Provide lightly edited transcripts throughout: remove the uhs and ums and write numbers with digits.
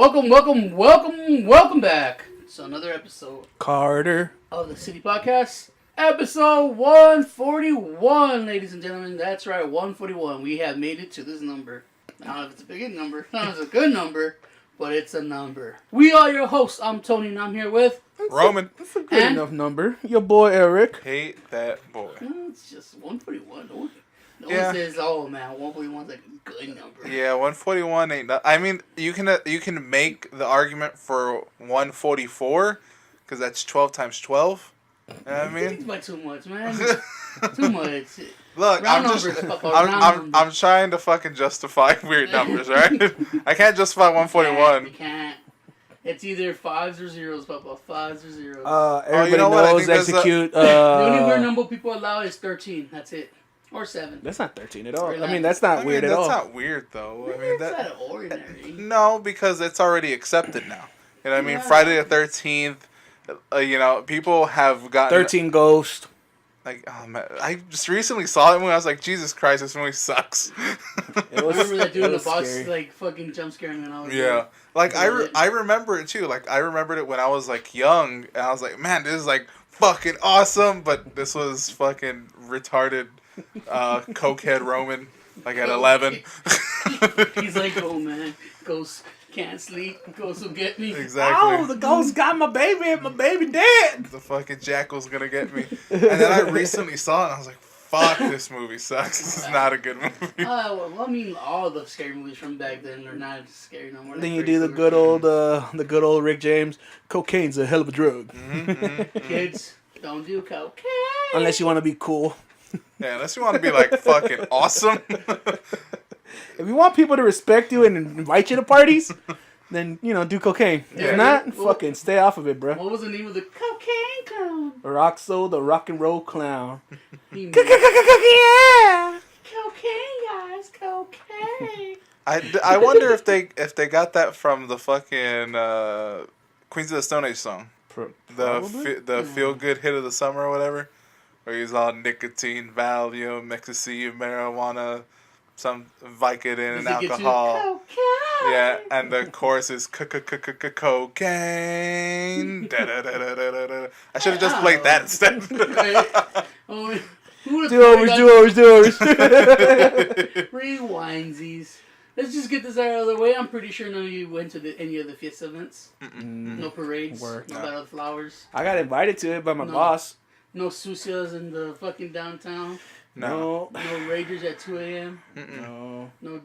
Welcome back to another episode Carter of the City Podcast. Episode 141, ladies and gentlemen. That's right, 141. We have made it to this number. I don't know if it's a big number, not if it's a good number, but it's a number. We are your hosts. I'm Tony, and I'm here with Roman. That's a good enough number. Your boy Eric. Hate that boy. It's just 141. No one Yeah. says, "Oh man, 141's like a good number." Yeah, 141 ain't. I mean, you can make the argument for 144 because that's 12 times 12. You know what I It's mean? by too much, man. Too much. Look, Round I'm just numbers, Papa, round I'm numbers. trying to fucking justify weird numbers, right? I can't justify You 141. can't. It's either fives or zeros, Papa. Fives or zeros. Everybody you know what? I knows think there's execute. The only weird number people allow is 13. That's it. Or 7. That's not 13 at all. Relax. I mean, that's not weird at that's all. not weird though. I mean It's that. not ordinary. No, because it's already accepted now. You know what I mean? Yeah. Friday the 13th. You know, people have gotten 13 Ghost. like, oh man, I just recently saw it when I was like, Jesus Christ, this movie sucks. It I was, remember that dude in the was box, scary. like, fucking jump scaring me when I was Yeah, like Yeah. I remember it too. Like I remembered it when I was like young, and I was like, man, this is like fucking awesome. But this was fucking retarded, cokehead Roman, like at 11. He's like, oh man, ghost can't sleep. Ghost will get me. Exactly. Oh, the ghost got my baby and my baby dead. The fucking jackal's gonna get me. And then I recently saw it, and I was like, fuck, this movie sucks. This is not a good movie. Well, I mean, all the scary movies from back then are not scary no more. Then They're you do the pretty good old Rick James. Cocaine's a hell of a drug. Kids, don't do cocaine. Unless you want to be cool. Yeah, unless you want to be like fucking awesome. If you want people to respect you and invite you to parties, then, do cocaine. Yeah. If not, Well- fucking stay off of it, bro. What was the name of the cocaine clown? Roxo, the rock and roll clown. He made- Yeah. Cocaine, guys, cocaine. I wonder if they got that from the fucking Queens of the Stone Age song. The feel good hit of the summer or whatever, where he's all nicotine, Valium, ecstasy, marijuana, some Vicodin, and Does it get you? alcohol. Cocaine. Yeah, and the chorus is cocaine. Da-da-da-da-da-da. I should have just played that instead. Oh, who would've Do overs. Rewindsies. Let's just get this out of the way. I'm pretty sure none of you went to any of the Fiesta events. No parades. Work. No Battle of the Flowers. I got invited to it by my No. boss. No sucias in the fucking downtown. No. No ragers at 2 a.m. No. No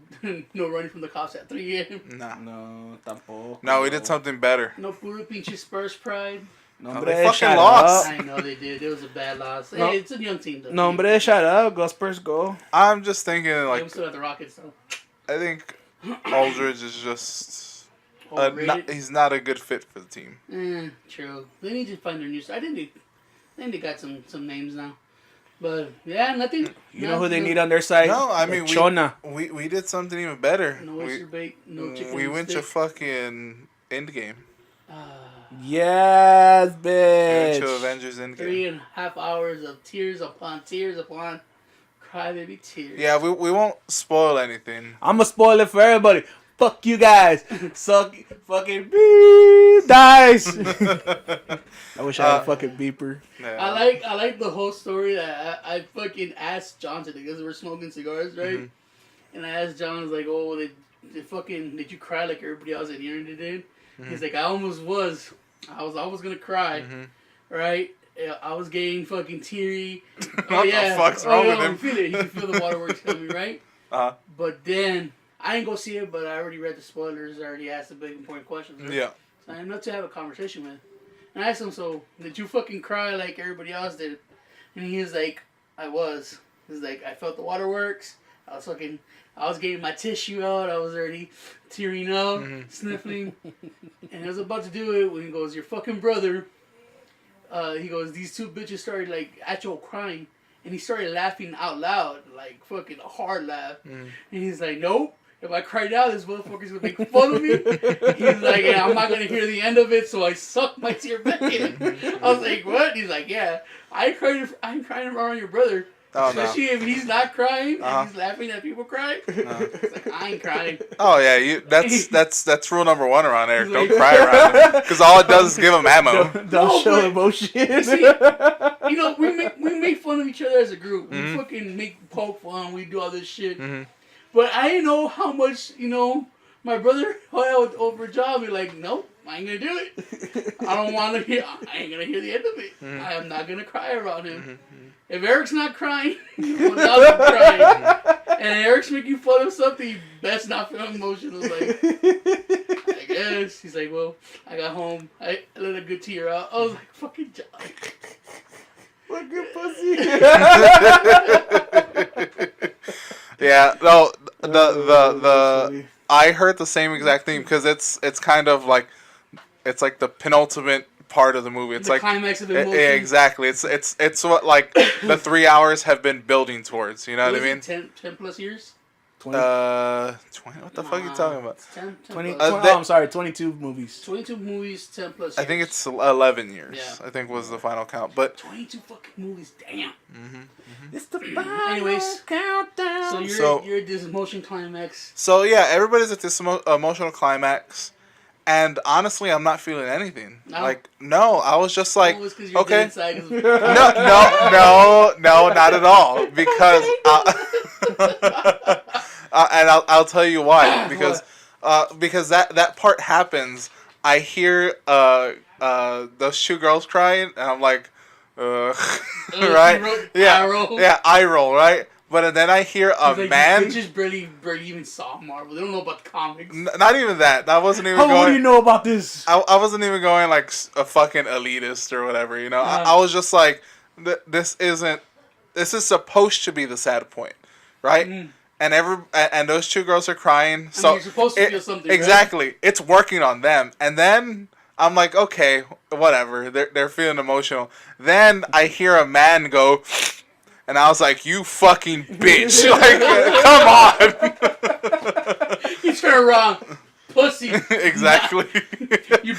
no running from the cops at 3 a.m. No. Tampoco. No, we did something better. No puro pinche Spurs pride. Nombre, they fucking shut lost. up. I know they did. It was a bad loss. No. Hey, it's a young team though. Nombre, shut up. Go Spurs, go. I'm just thinking, They like, still have the Rockets though. I think Aldridge is just... Overrated. he's not a good fit for the team. True. They need to find their new. I think they got some names now, but yeah, nothing. You know who they need on their side? No, I mean, Chona. we did something even better. No oyster bait, no chicken. We on went stick. to fucking Endgame. Yes, We went to bitch. Avengers Endgame. 3.5 hours of tears upon crybaby tears. Yeah, we won't spoil anything. I'm gonna spoil it for everybody. Fuck you guys. Suck fucking beep dice. I wish I had a fucking beeper. Yeah. I like the whole story that I fucking asked Johnson because we're smoking cigars, right? And I asked John, I was like, oh, did you cry like everybody else at the internet did? He's like, I almost was. I was always gonna cry, right? I was getting fucking teary. What the fuck's wrong with I him? feel it. You can feel the waterworks coming, right? But then I didn't go see it, but I already read the spoilers. I already asked the big important questions. Right? Yeah. So I enough to have a conversation with. And I asked him, so did you fucking cry like everybody else did? And he was like, I was. He's like, I felt the waterworks. I was getting my tissue out. I was already tearing up, sniffling. And I was about to do it when he goes, your fucking brother. He goes, these two bitches started like actual crying. And he started laughing out loud, like fucking a hard laugh. And he's like, nope. If I cry now, this motherfucker's gonna make fun of me. He's like, yeah, I'm not gonna hear the end of it, so I sucked my tear back in. I was like, what? He's like, yeah, I ain't crying around your brother. Oh no. Especially if he's not crying Uh-huh. and he's laughing at people crying. It's like, I ain't crying. Oh yeah, that's rule number 1 around Eric. He's Don't like- cry around him, because all it does is give him ammo. Don't No, show but- emotion. See, you know, we make fun of each other as a group. Mm-hmm. We fucking make poke fun. We do all this shit. Mm-hmm. But I didn't know how much, you know, my brother held over a job. Be like, nope, I ain't gonna do it. I don't want to hear. I ain't gonna hear the end of it. Mm-hmm. I am not gonna cry around him. If Eric's not crying, well, I'm crying. And Eric's making fun of something, he best not feel emotional. Like, I guess. He's like, well, I got home. I let a good tear out. I was like, fucking John. What good pussy. Yeah, no, the funny. I heard the same exact thing, because it's kind of like, it's like the penultimate part of the movie. It's The like climax of the emotion. exactly. It's what like the 3 hours have been building towards. You know what I mean? 10 plus years? 20, 20. What the fuck are you talking about? It's 10 20, plus. I'm sorry, 22 movies. 22 movies, 10 plus years. I think it's 11 years. Yeah. I think was the final count. But 22 fucking movies, damn. It's the Anyways, countdown. So you're at this emotion climax. so yeah, everybody's at this emotional climax, and honestly, I'm not feeling anything. No? Like no, I was just like, Oh, it's 'cause you're okay. dead inside. No, not at all. Because, and I'll tell you why. Because that part happens. I hear those 2 girls crying, and I'm like, right? Yeah, eye roll. yeah, eye roll, right? But then I hear a Like, man. these bitches barely even saw Marvel. They don't know about the comics. Not even that. I wasn't even How going. do you know about this? I wasn't even going like a fucking elitist or whatever, you know. I was just like, this is supposed to be the sad point, right? Mm. And those 2 girls are crying. So you're supposed to feel something, right? exactly. It's working on them, and then I'm like, okay, whatever. They're feeling emotional. Then I hear a man go. And I was like, "You fucking bitch! Like, come on!" You turn around, pussy. Exactly. You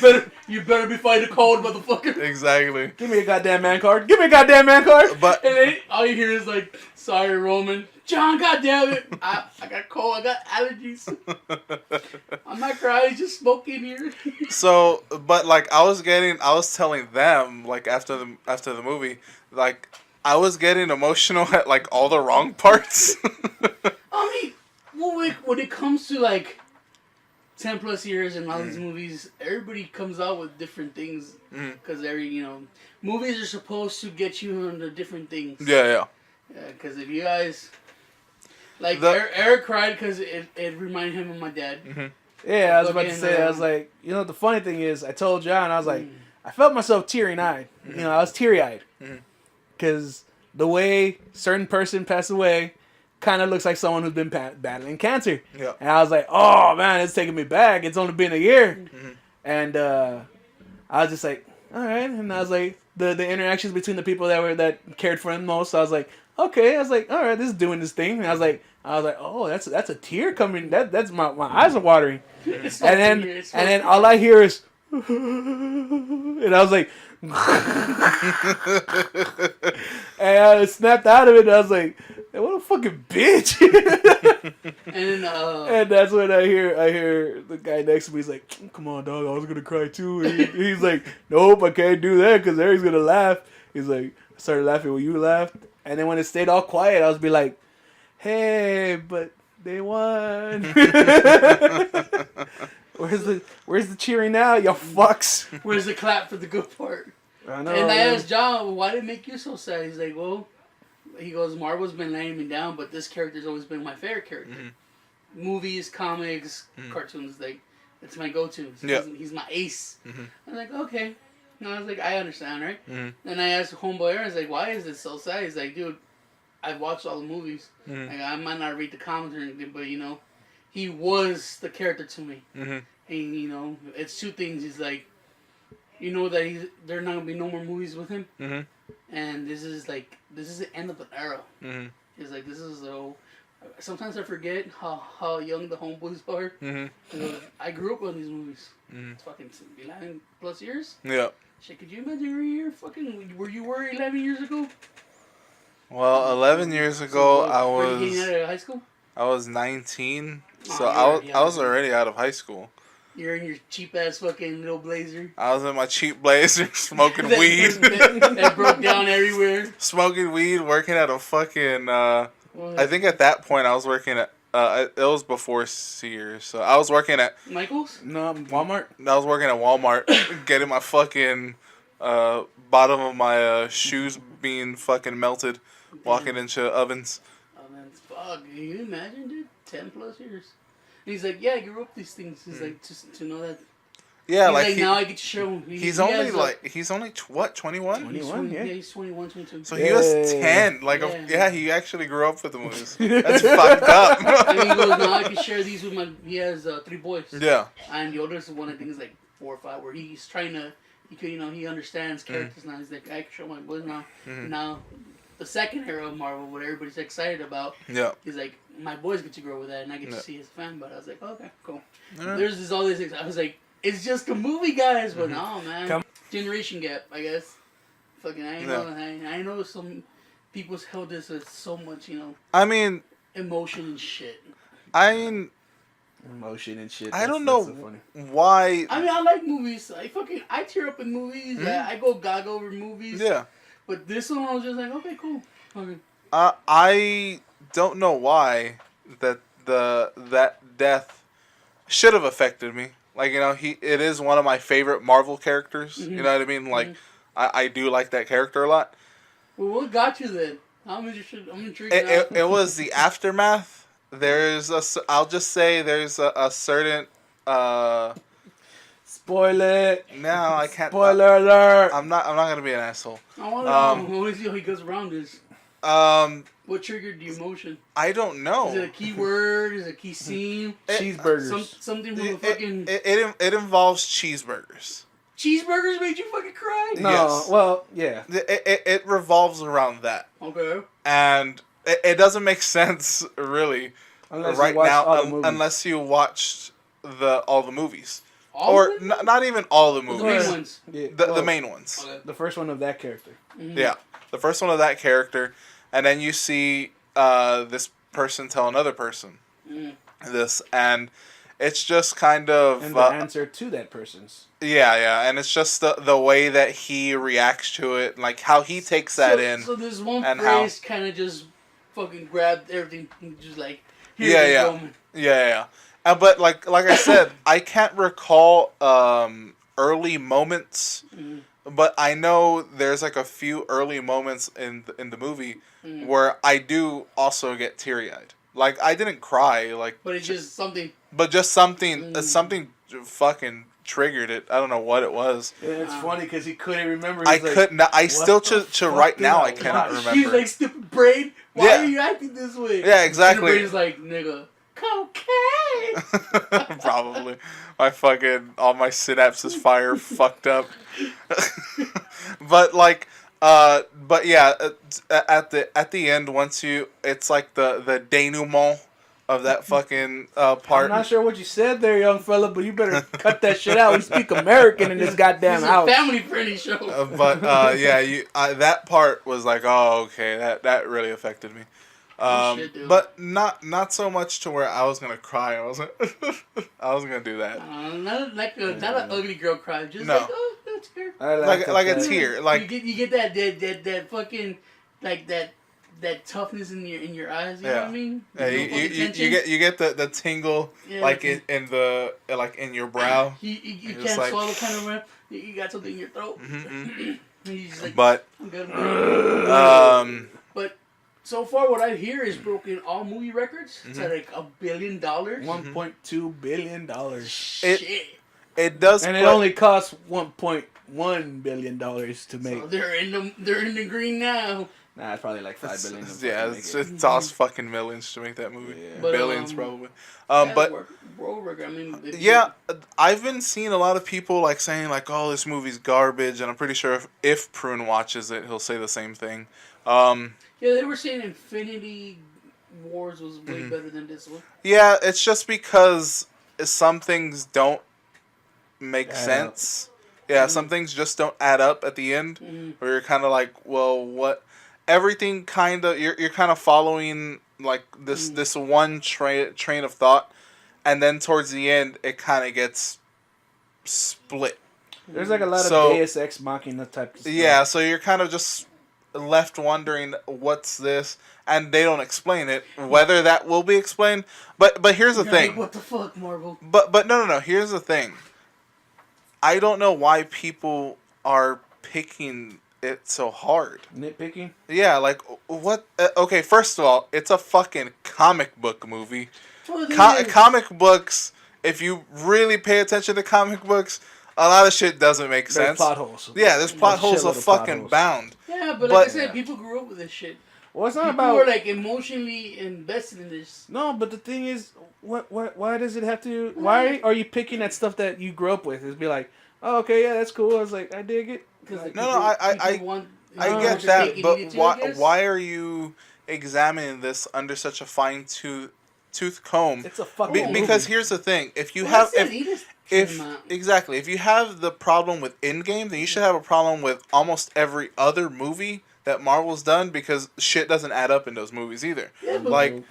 better be fighting cold, motherfucker. Exactly. Give me a goddamn man card. Give me a goddamn man card. But And then all you hear is like, "Sorry, Roman." John, goddamn it! I got cold. I got allergies. I'm not crying. Just smoking here. so, but like I was telling them like after the movie, like I was getting emotional at like all the wrong parts. I mean, when it comes to like 10 plus years and all these movies, everybody comes out with different things because movies are supposed to get you into different things. Yeah. Because if you guys like Eric cried because it reminded him of my dad. Yeah, I was about to say, I was like, the funny thing is, I told John, I was like, I felt myself teary-eyed. I was teary-eyed. Because the way certain person passed away kind of looks like someone who's been battling cancer. Yeah. And I was like, oh, man, it's taking me back. It's only been a year. And I was just like, all right. And I was like, the interactions between the people that cared for him most, I was like, okay. I was like, all right, this is doing this thing. And I was like, oh, that's a tear coming. That's my eyes are watering. And then all I hear is, and I was like, and I snapped out of it. And I was like, what a fucking bitch. And that's when I hear the guy next to me. He's like, come on, dog. I was gonna cry too. And he's like, nope, I can't do that because Eric's gonna laugh. He's like, I started laughing when you laughed. And then when it stayed all quiet, I was be like, hey, but they won. Where's the cheering now, you fucks? Where's the clap for the good part? I know. And I asked John, why did it make you so sad? He's like, he goes, Marvel's been laying me down, but this character's always been my favorite character. Movies, comics, cartoons, like, it's my go-to. He's my ace. I was like, okay. And I was like, I understand, right? And I asked Homeboy Aaron, I was like, why is it so sad? He's like, dude, I've watched all the movies. Like, I might not read the comics or anything, but, he was the character to me. And, it's 2 things. He's like, that there are not going to be no more movies with him. And this is the end of an era. He's like, sometimes I forget how young the homeboys are. I grew up on these movies. It's fucking 11 plus years. Yeah. Shit, could you imagine where you were 11 years ago? Well, 11 years ago, Were you getting out of high school? I was 19, so Oh, I was already out of high school. You're in your cheap ass fucking little blazer. I was in my cheap blazer, smoking that, weed. that broke down everywhere. Smoking weed, working at a fucking. I think at that point I was working at. It was before Sears, so I was working at. Michaels? No, Walmart. I was working at Walmart, getting my fucking bottom of my shoes being fucking melted, walking into ovens. Oh man, fuck! Can you imagine, dude? 10+ years. And he's like, yeah, I grew up these things. He's like, just to know that. Yeah, he's like now I get to show him. He's only like he's only what 21. 21, yeah. He's 21, 22. So he was 10. Like he actually grew up with the movies. That's fucked up. I mean, he goes, now I can share these with my. He has 3 boys. Yeah. And the oldest one, I think, is like 4 or 5, where he's trying to. He understands characters now. He's like, I can show my boys now. Now, the second era of Marvel, what everybody's excited about. Yeah. He's like, my boys get to grow with that, and I get to see his fan. But I was like, okay, cool. Yeah. There's all these things. I was like, it's just a movie, guys. But no, man. Generation gap, I guess. Fucking, I know some people's held this with so much, I mean, emotion and shit. Emotion and shit. I don't know why. I mean, I like movies. I tear up in movies. I go gaga over movies. Yeah. But this one, I was just like, okay, cool. Okay. I don't know why that death should have affected me. Like, it is one of my favorite Marvel characters. You know what I mean? Like, I do like that character a lot. Well, what got you then? I'm intrigued. It was the aftermath. I'll just say there's a certain. Spoil it. No, I can't. Spoiler alert. I'm not gonna be an asshole. I want to see how he goes around this. What triggered the emotion? I don't know. Is it a key word? Is it a key scene? Cheeseburgers. Something from the fucking... It involves cheeseburgers. Cheeseburgers made you fucking cry? No, yes. Well, yeah. It revolves around that. Okay. And it doesn't make sense, really, unless you watched all the movies. Not even all the movies. The main ones. Yeah. The main ones. Okay. The first one of that character. Mm-hmm. Yeah. The first one of that character. And then you see this person tell another person this. And it's just kind of... And the answer to that person's. Yeah. And it's just the way that he reacts to it. Like how he takes that in. So this one phrase kind of just fucking grabbed everything. Just like... Yeah. But like I said, I can't recall early moments, but I know there's like a few early moments in the movie where I do also get teary-eyed. Like I didn't cry, like. But it's just something. But just something, something fucking triggered it. I don't know what it was. Yeah, it's funny because he couldn't remember. I couldn't. I still to right now I cannot remember. He's like, stupid brain. Why are you acting this way? Yeah, exactly. And the brain's like, nigga. Cocaine. Probably. All my synapses fire fucked up. But yeah, at the end, it's like the denouement of that fucking part. I'm not sure what you said there, young fella, but you better cut that shit out. We speak American in this goddamn house. It's a family-friendly show. That part was like, oh, okay, that really affected me. Shit, but not so much to where I was gonna cry. I wasn't gonna do that. Not an ugly girl cry. Just no. like, oh, that's fair. Like a tear. Like you get that fucking like that toughness in your eyes. You know what I mean? Yeah, you get the tingle like in your brow. You can't swallow kind of. You got something in your throat. He's like, but I'm good. But so far, what I hear is broken all movie records. It's at like $1 billion. $1.2 billion. Shit. It does, and it only costs $1.1 billion to make. So they're in the green now. Nah, it's probably like $5 billion. Yeah, it costs fucking millions to make that movie. Yeah. But, billions probably. I've been seeing a lot of people like saying like, "Oh, this movie's garbage," and I'm pretty sure if Prune watches it, he'll say the same thing. Yeah, they were saying Infinity Wars was way better than this one. Yeah, it's just because some things don't make sense. Yeah, some things just don't add up at the end. Where you're kind of like, well, what? everything kind of you're kind of following like this one train of thought, and then towards the end it kind of gets split. There's like a lot of Deus Ex Machina type of stuff. Yeah, so you're kind of just left wondering what's this, and they don't explain it. Whether that will be explained, but here's the thing. Like, what the fuck, Marvel? But no. Here's the thing. I don't know why people are picking it so hard. Nitpicking? Yeah, like what? Okay, first of all, it's a fucking comic book movie. Comic books. If you really pay attention to comic books, a lot of shit doesn't make sense. There's plot holes. Yeah, there's plot holes of fucking bound. Yeah, but like I said, people grew up with this shit. Well, it's not people about. Were like emotionally invested in this. No, but the thing is, why does it have to? Why are you picking at stuff that you grew up with? It's be like, oh, okay, yeah, that's cool. I was like, I dig it. I get that, but why are you examining this under such a tooth comb? It's a fucking because here's the thing: if you have if you have the problem with Endgame, then you should have a problem with almost every other movie that Marvel's done, because shit doesn't add up in those movies either. Yeah, like,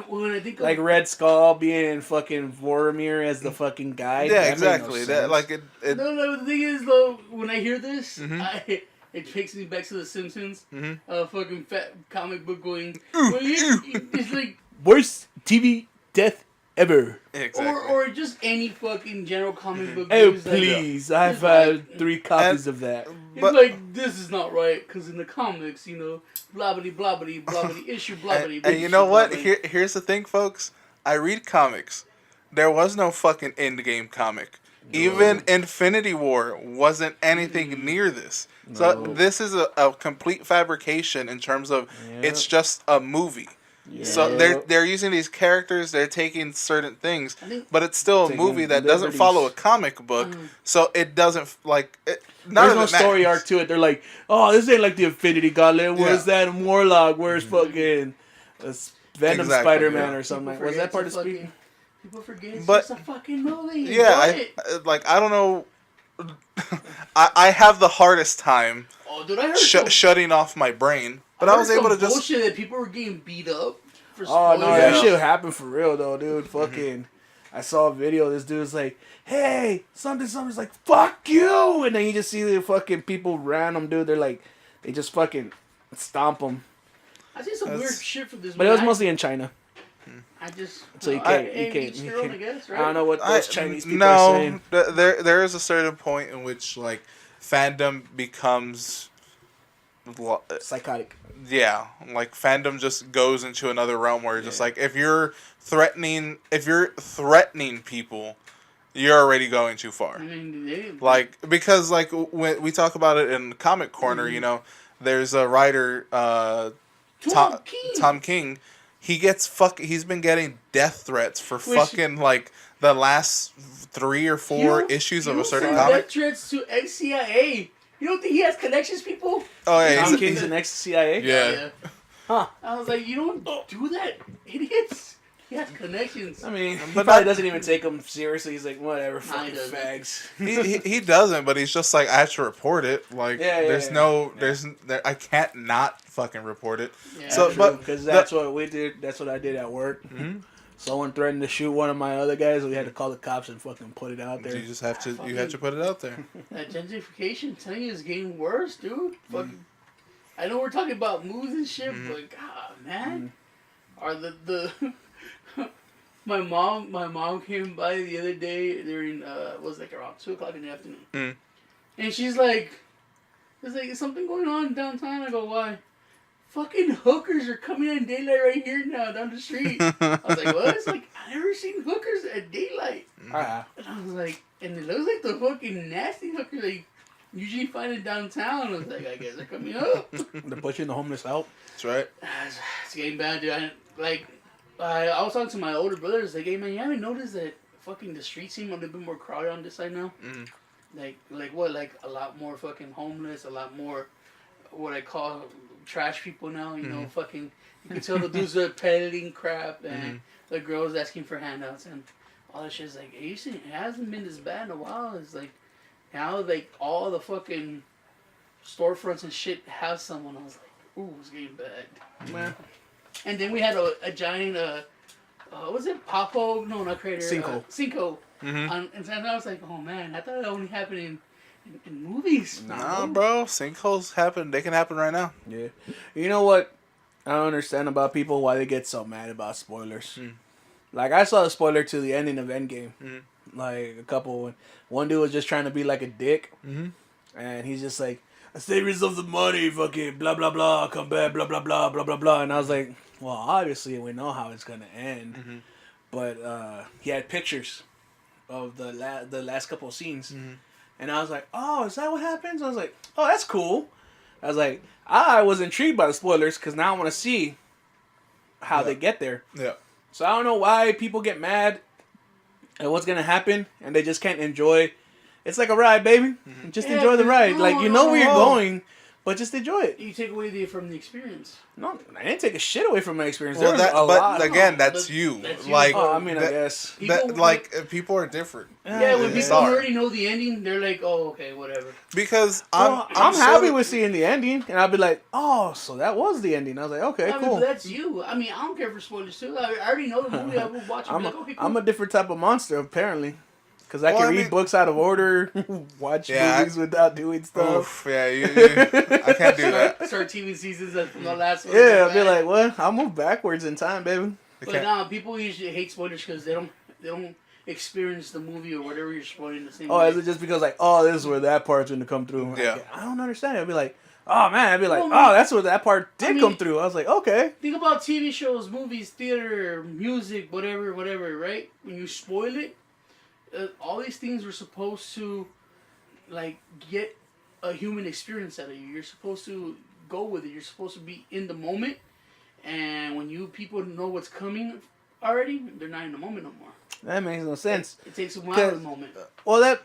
when I think like Red Skull being in fucking Vormir as the fucking guy. Yeah, exactly. That like it. No, the thing is though, when I hear this, it takes me back to The Simpsons. Fucking fat comic book going. It's like worst TV death ever. Exactly. Or just any fucking general comic book. Oh please, like, I've had 3 copies of that. It's like, this is not right, because in the comics, you know, blobbity blobbity blobbity issue blobbity. And you know what? Here's the thing, folks. I read comics. There was no fucking Endgame comic. No. Even Infinity War wasn't anything near this. No. So this is a complete fabrication in terms of it's just a movie. Yeah. So they're using these characters, they're taking certain things, but it's still a movie that doesn't follow a comic book, so it doesn't like. There's no story arc to it. They're like, oh, this ain't like the Infinity Gauntlet. Where's that Warlock? Where's fucking Venom Spider-Man or something? Was that part of Speed? People forget it's just a fucking movie. Yeah, I don't know. I have the hardest time shutting off my brain. But I was able to just bullshit that people were getting beat up. Oh no, that shit happened for real though, dude. Fucking, I saw a video. This dude's like, "Hey, something's like, fuck you," and then you just see the fucking people random, dude. They're like, they just fucking stomp them. I see some weird shit from this. But it was mostly in China. So you can't. I guess, right? I don't know what those Chinese people are saying. There is a certain point in which like fandom becomes psychotic. Yeah, like fandom just goes into another realm where just like if you're threatening people, you're already going too far. I mean, like because like when we talk about it in Comic Corner, you know, there's a writer Tom King. He's been getting death threats for fucking like the last 3 or 4 issues of a certain comic. Death threats to ex-CIA. You don't think he has connections, people? Oh yeah, Tom King's an ex-CIA? Yeah. Huh. I was like, you don't do that, idiots. He has connections. I mean, he probably doesn't even take them seriously. He's like, whatever, fucking fags. He doesn't, but he's just like, I have to report it. Like, I can't not fucking report it. Yeah, so, because that's what we did. That's what I did at work. Mm-hmm. Someone threatened to shoot one of my other guys, so we had to call the cops and fucking put it out there. You just have to. You have to put it out there. That gentrification, telling you, is getting worse, dude. Fucking. I know we're talking about movies and shit, but God, man, are the my mom came by the other day during it was like around 2:00 in the afternoon, and she's like, "There's like something going on downtown." I go, "Why?" Fucking hookers are coming in daylight right here now down the street. I was like, what? It's like, I never seen hookers at daylight. And I was like, and it looks like the fucking nasty hookers like usually find it downtown. I was like, I guess they're coming up. They're pushing the homeless out. That's right. It's getting bad, dude. I was talking to my older brothers, like, hey man, you haven't noticed that fucking the streets seem a little bit more crowded on this side now? Like what? Like a lot more fucking homeless, a lot more what I call trash people now, you know, fucking, you can tell the dudes are peddling crap and the girls asking for handouts and all that shit. Is like, it hasn't been this bad in a while. It's like, now, like, all the fucking storefronts and shit have someone. I was like, Ooh, it's getting bagged. Man. And then we had a giant, what was it? Popo? No, not crater. Sinkhole. Sinkhole. And so I was like, oh man, I thought it only happened in movies. Nah, bro. Sinkholes happen. They can happen right now. Yeah. You know what I don't understand about people? Why they get so mad about spoilers. Like, I saw the spoiler to the ending of Endgame. Like, a couple. One dude was just trying to be like a dick. And he's just like, savings of the money, fucking blah, blah, blah, come back, blah, blah, blah, blah, blah, blah. And I was like, well, obviously we know how it's going to end. But he had pictures of the last couple of scenes. And I was like, oh, is that what happens? I was like, oh, that's cool. I was like, I was intrigued by the spoilers because now I want to see how they get there. Yeah. So I don't know why people get mad at what's going to happen and they just can't enjoy. It's like a ride, baby. Just enjoy the ride. Like, you know where you're going, but just enjoy it. You take away from the experience. No, I didn't take a shit away from my experience. Well, there was a lot. but again, that's you. That's you. Like, I mean, I guess. People are different. Yeah, when people already know the ending, they're like, oh, okay, whatever. Because I'm happy with seeing the ending, and I'll be like, oh, so that was the ending. I was like, okay, cool. But that's you. I mean, I don't care for spoilers too. I already know the movie. I will watch it. I'm a different type of monster, apparently. Because I can read books out of order, watch movies without doing stuff. Oof, yeah, I can't do that. Start TV seasons from the last one. Yeah, I'll be like, what? I'll move backwards in time, baby. But now people usually hate spoilers because they don't experience the movie or whatever you're spoiling the same way. Is it just because like, oh, this is where that part's gonna come through? Yeah. I don't understand. I'd be like, oh man, I'd be like, oh, that's where that part did come through. I was like, okay. Think about TV shows, movies, theater, music, whatever, right? When you spoil it, all these things were supposed to, like, get a human experience out of you. You're supposed to go with it. You're supposed to be in the moment. And when people know what's coming already, they're not in the moment no more. That makes no sense. It takes them out of the moment. Well,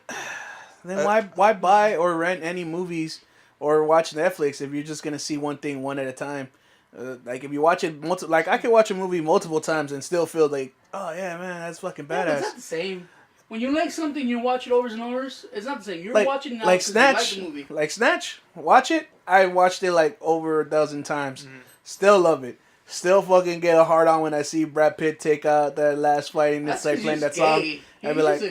then why buy or rent any movies or watch Netflix if you're just gonna see one thing one at a time? Like if you watch it like I can watch a movie multiple times and still feel like, oh yeah, man, that's fucking badass. Yeah, it's not the same. When you like something, you watch it over and over. It's not the same. You're watching it now like because Snatch. you like the movie. Like Snatch, watch it. I watched it like over 12 times. Still love it. Still fucking get a hard on when I see Brad Pitt take out that last fight and it's like playing that song. I'd be like, I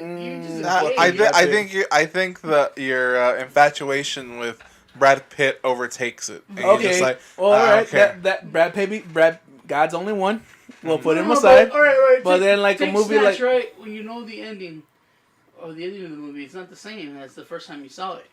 think that your infatuation with Brad Pitt overtakes it. And okay, just like, all right, that Brad, God's only one. We'll put him aside. All right. But then, like a movie Snatch, like right, when you know the ending, or the ending of the movie, it's not the same as the first time you saw it.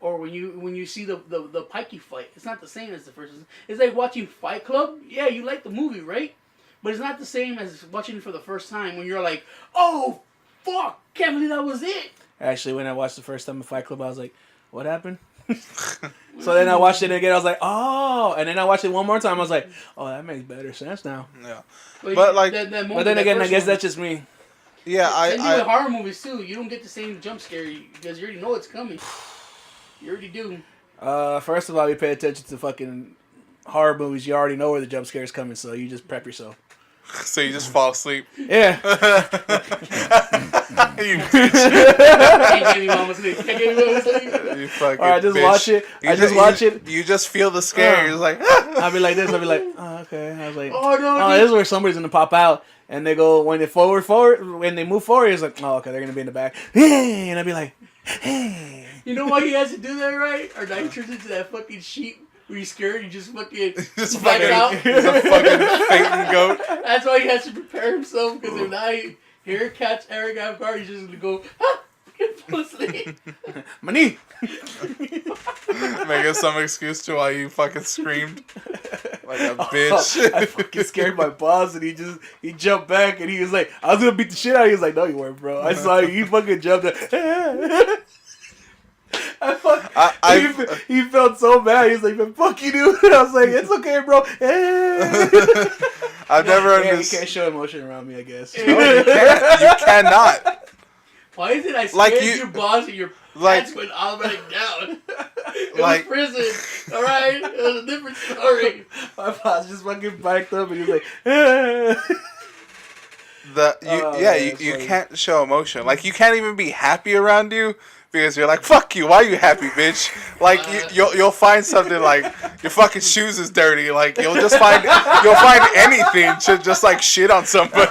Or when you see the Pikey fight, it's not the same as the first. It's like watching Fight Club. Yeah, you like the movie, right? But it's not the same as watching it for the first time when you're like, oh, fuck, can't believe that was it. Actually, when I watched the first time of Fight Club, I was like, what happened? So then I watched it again. I was like, oh, and then I watched it one more time. I was like, oh, that makes better sense now. Yeah, but then again, I guess that's just me. Yeah, I with horror movies too. You don't get the same jump scare because you already know it's coming. You already do. First of all, you pay attention to fucking horror movies. You already know where the jump scare is coming, so you just prep yourself. So you just fall asleep. Yeah. You fucking Alright, just bitch. watch it. Watch it. You just feel the scare. You're like, I'll be like this. I'll be like, oh, okay. I was like, no, this is where somebody's gonna pop out, and they go when they when they move forward, it's like, oh, okay, they're gonna be in the back, and I'll be like, hey. You know why he has to do that, right? Or now he turns into that fucking sheep. Where you're scared, you just fucking black out. He's a fucking fainting goat. That's why he has to prepare himself, because if not, here catch Eric off guard, he's just gonna go, fall asleep. My knee. Make up some excuse to why you fucking screamed like a bitch. I fucking scared my boss, and he jumped back, and he was like, I was gonna beat the shit out of you. He was like, no, you weren't, bro. I saw you. You fucking jumped. He felt so bad. He was like, fuck you, dude. I was like, it's okay, bro. I've never understood. You can't show emotion around me, I guess. No, you can't. You cannot. Why is it I scared your boss and your pants went automatic down? It was prison. Alright? It was a different story. My boss just fucking biked up and he was like, you can't show emotion. Like, you can't even be happy around you because you're like, fuck you, why are you happy, bitch? Like you'll find something like your fucking shoes is dirty. Like you'll find anything to just like shit on somebody.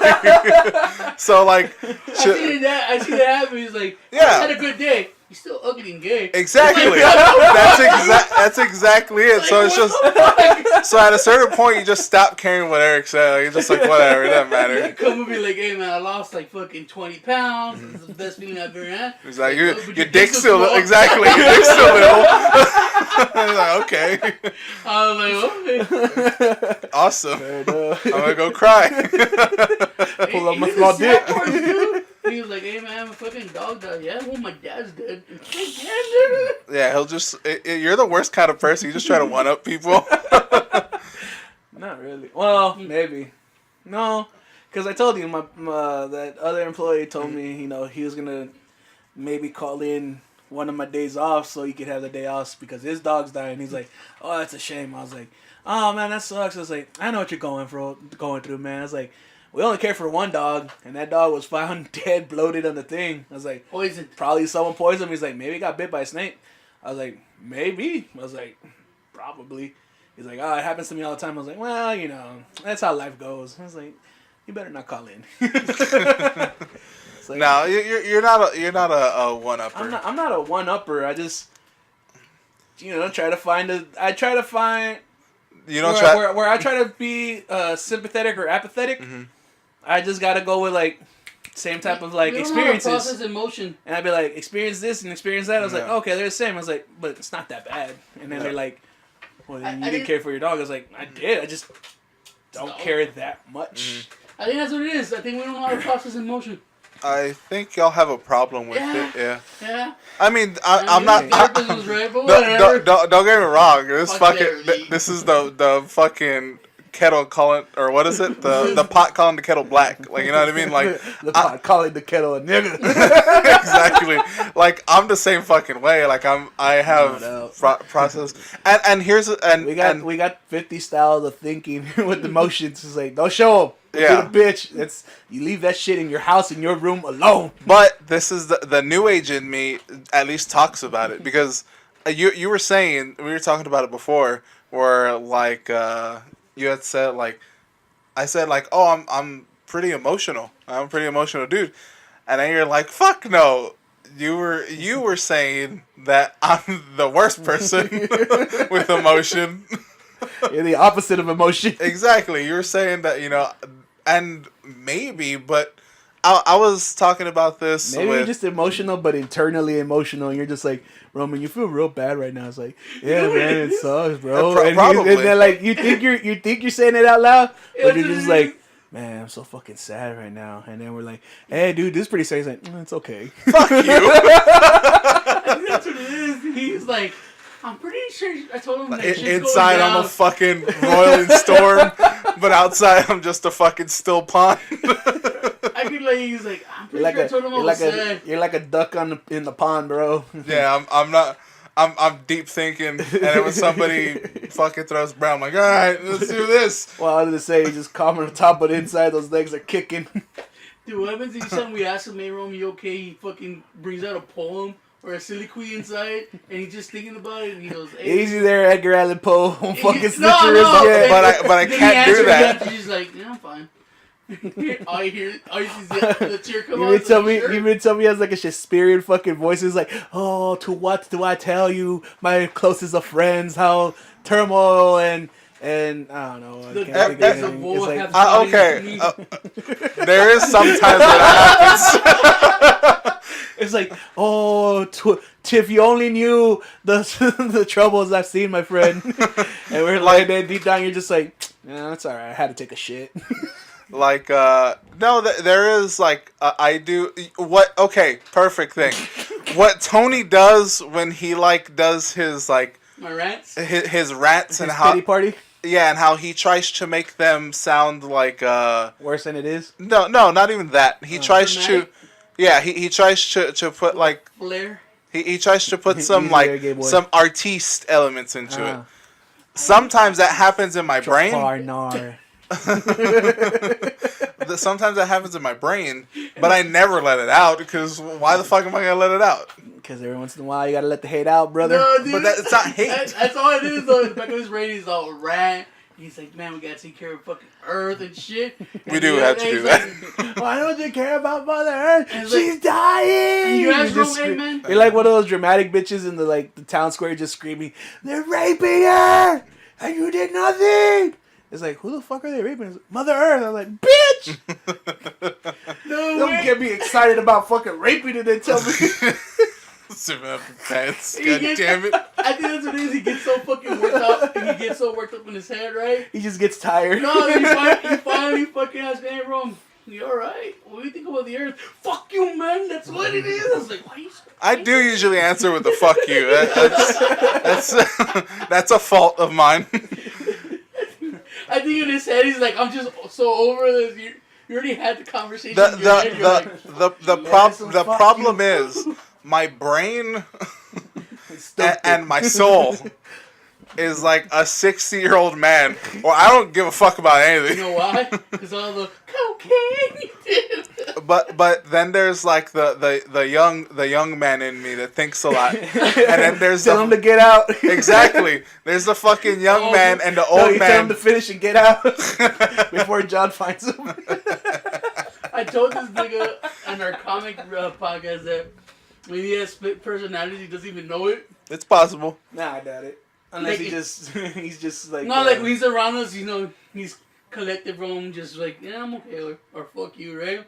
So like, I see that happen. He's like, Yeah. I had a good day. He's still ugly and gay. exactly. That's exactly it. Like, So it's just so at a certain point you just stop caring what Eric said. You're just like, whatever, it doesn't matter. Come and be like, hey man, I lost like fucking 20 pounds. This is the best feeling I've ever had. He's like, your Your dick's still small. exactly. Your dick's still little. I'm like, okay, I was like, okay. awesome. And, I'm gonna go cry. Pull up my He's small the sad dick. part, dude. He was like, hey man, my fucking dog died. Yeah, well, my dad's dead. Like, yeah, dude. Yeah, he'll just. You're the worst kind of person. You just try to one up people. Not really. Well, maybe. No, because I told you that other employee told me, you know, he was gonna maybe call in one of my days off so he could have the day off because his dog's dying. He's like, oh, that's a shame. I was like, oh man, that sucks. I was like, I know what you're going through, man. I was like, we only care for one dog, and that dog was found dead, bloated on the thing. I was like, Poison. probably someone poisoned him. He's like, maybe he got bit by a snake. I was like, maybe. I was like, probably. He's like, oh, it happens to me all the time. I was like, well, you know, that's how life goes. I was like, you better not call in. Like, No, you're not a one upper. I'm not a one upper. I just, you know, try to find. You don't try. Where I try to be sympathetic or apathetic. Mm-hmm. I just gotta go with like same type of like We don't know how to experiences. process emotion. And I'd be like, experience this and experience that. I was like, Yeah. okay, they're the same. I was like, but it's not that bad. And then Yeah. they're like, well, then you I didn't didn't- care for your dog. I was like, I did. I just don't No. care that much. Mm-hmm. I think that's what it is. I think we don't know how to process emotion. I think y'all have a problem with Yeah. it. Yeah. Yeah. I mean, I'm not. Therapist was right, but whatever. Don't get me wrong. This Fuck fucking. therapy. This is the fucking kettle calling, or what is it? The pot calling the kettle black. Like, you know what I mean? Like, The pot calling the kettle a nigga. exactly. Like, I'm the same fucking way. Like, I have No. process. And here's and we got 50 styles of thinking with emotions. It's like, don't show them. Yeah. Be the bitch. You leave that shit in your house, in your room, alone. But this is the new age in me at least talks about it, because you were saying, we were talking about it before, where like you had said, like, I said, like, oh, I'm pretty emotional. I'm a pretty emotional dude. And then you're like, fuck no. You were saying that I'm the worst person with emotion. You're the opposite of emotion. Exactly. You were saying that, you know, and maybe, but I was talking about this. Maybe with, you're just emotional, but internally emotional, and you're just like, Roman, you feel real bad right now. It's like, yeah, man, it sucks, bro. Probably. And then like you think you're saying it out loud, but you're Yeah, just like, man, I'm so fucking sad right now. And then we're like, hey, dude, this is pretty sad. He's like, it's okay. fuck you. I think that's what it is. He's like, I'm pretty sure I told him that shit's Inside, going I'm a down. fucking roiling storm, but outside, I'm just a fucking still pond. I could like, he's like, I'm pretty sure I told him I was sad. You're like a duck in the pond, bro. Yeah, I'm not. I'm deep thinking, and then when somebody fucking throws brown, I'm like, all right, let's do this. Well, I was gonna say, you just calm on the top, but inside those legs are kicking. Dude, what happens each time we ask him, hey, Rome, you okay? He fucking brings out a poem or a soliloquy inside, and he's just thinking about it, and he goes, hey. Easy there, Edgar Allan Poe. Fucking snitcher No, is But I then can't he do answers that. and He's like, yeah, I'm fine. all you see is the tear come You out. mean It's tell like, me? sure. You mean tell me he has like a Shakespearean fucking voice? It's like, oh, to what do I tell you, my closest of friends? How turmoil and I don't know. I The can't think of darkness of anything. war It's like, have gone Okay. into me. There is sometimes that happens. it's like, oh, if you only knew the troubles I've seen, my friend. And we're like, then deep down, you're just like, yeah, that's all right. I had to take a shit. Like, no, there is, like, I do, okay, perfect thing. What Tony does when he, like, does his, like, My rants? his rants and His how, pity party yeah, and how he tries to make them sound like, worse than it is. no, not even that. He tries to, Dramatic? yeah, he tries to put, like, Flair? he tries to put some, Easy like, there, gay boy. some artiste elements into it. Ah. Sometimes that happens in my brain. Farnar. sometimes that happens in my brain, but I never let it out because why the fuck am I gonna let it out? Because every once in a while you gotta let the hate out, brother. No, dude, But it's not hate. That's all it is, though. In the back of his brain, he's all rant. He's like, man, we gotta take care of fucking Earth and shit. We do have to do that. Why don't you care about Mother Earth? And She's dying. And you ask just Rome, hey, man. You're like one of those dramatic bitches in the town square just screaming, "They're raping her, and you did nothing." It's like, who the fuck are they raping? It's like, Mother Earth. I'm like, bitch. No Don't way. get me excited about fucking raping and then tell me. Zipping up the pants. He God gets- damn it. I think that's what it is. He gets so fucking worked up. And he gets so worked up in his head, right? He just gets tired. No, you finally fucking ask, hey, Rome, you alright? What do you think about the Earth? Fuck you, man. That's what it is. I was like, why are you so I do usually answer with a fuck you. That's a fault of mine. I think in his head, he's like, I'm just so over this. You already had the conversation. The in your head. You're like, the problem is my brain and my soul is like a 60-year-old man, or I don't give a fuck about you anything. know why? Because all the cocaine you did. But then there's like the young man in me that thinks a lot, and then there's Tell him to get out. exactly. There's the fucking young man and the No, old you tell him man. to finish and get out before John finds him. I told this nigga on our comic podcast that when he has split personality, he doesn't even know it. It's possible. Nah, I doubt it. Unless Like, he's just like. Not like when he's around us, you know, he's collective Rome, just like, yeah, I'm okay, or fuck you, right?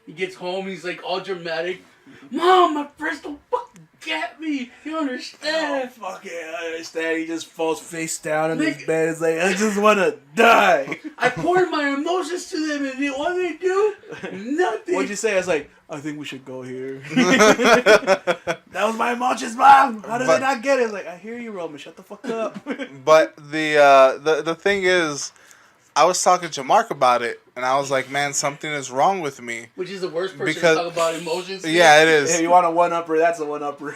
He gets home, he's like all dramatic. Mom, my friends don't fucking get me. You Oh, understand? fuck it, I understand. He just falls face down in Like- his bed. It's like, I just want to die. I poured my emotions to them, and what do they do? Nothing. What'd you say? I was like, I think we should go here. That was my emotions, Mom. How did But- they not get it? I was like, I hear you, Roman. Shut the fuck up. But the thing is, I was talking to Mark about it, and I was like, man, something is wrong with me. Which is the worst person Because- to talk about emotions. Yeah, it If is. you want a one-upper, that's a one-upper.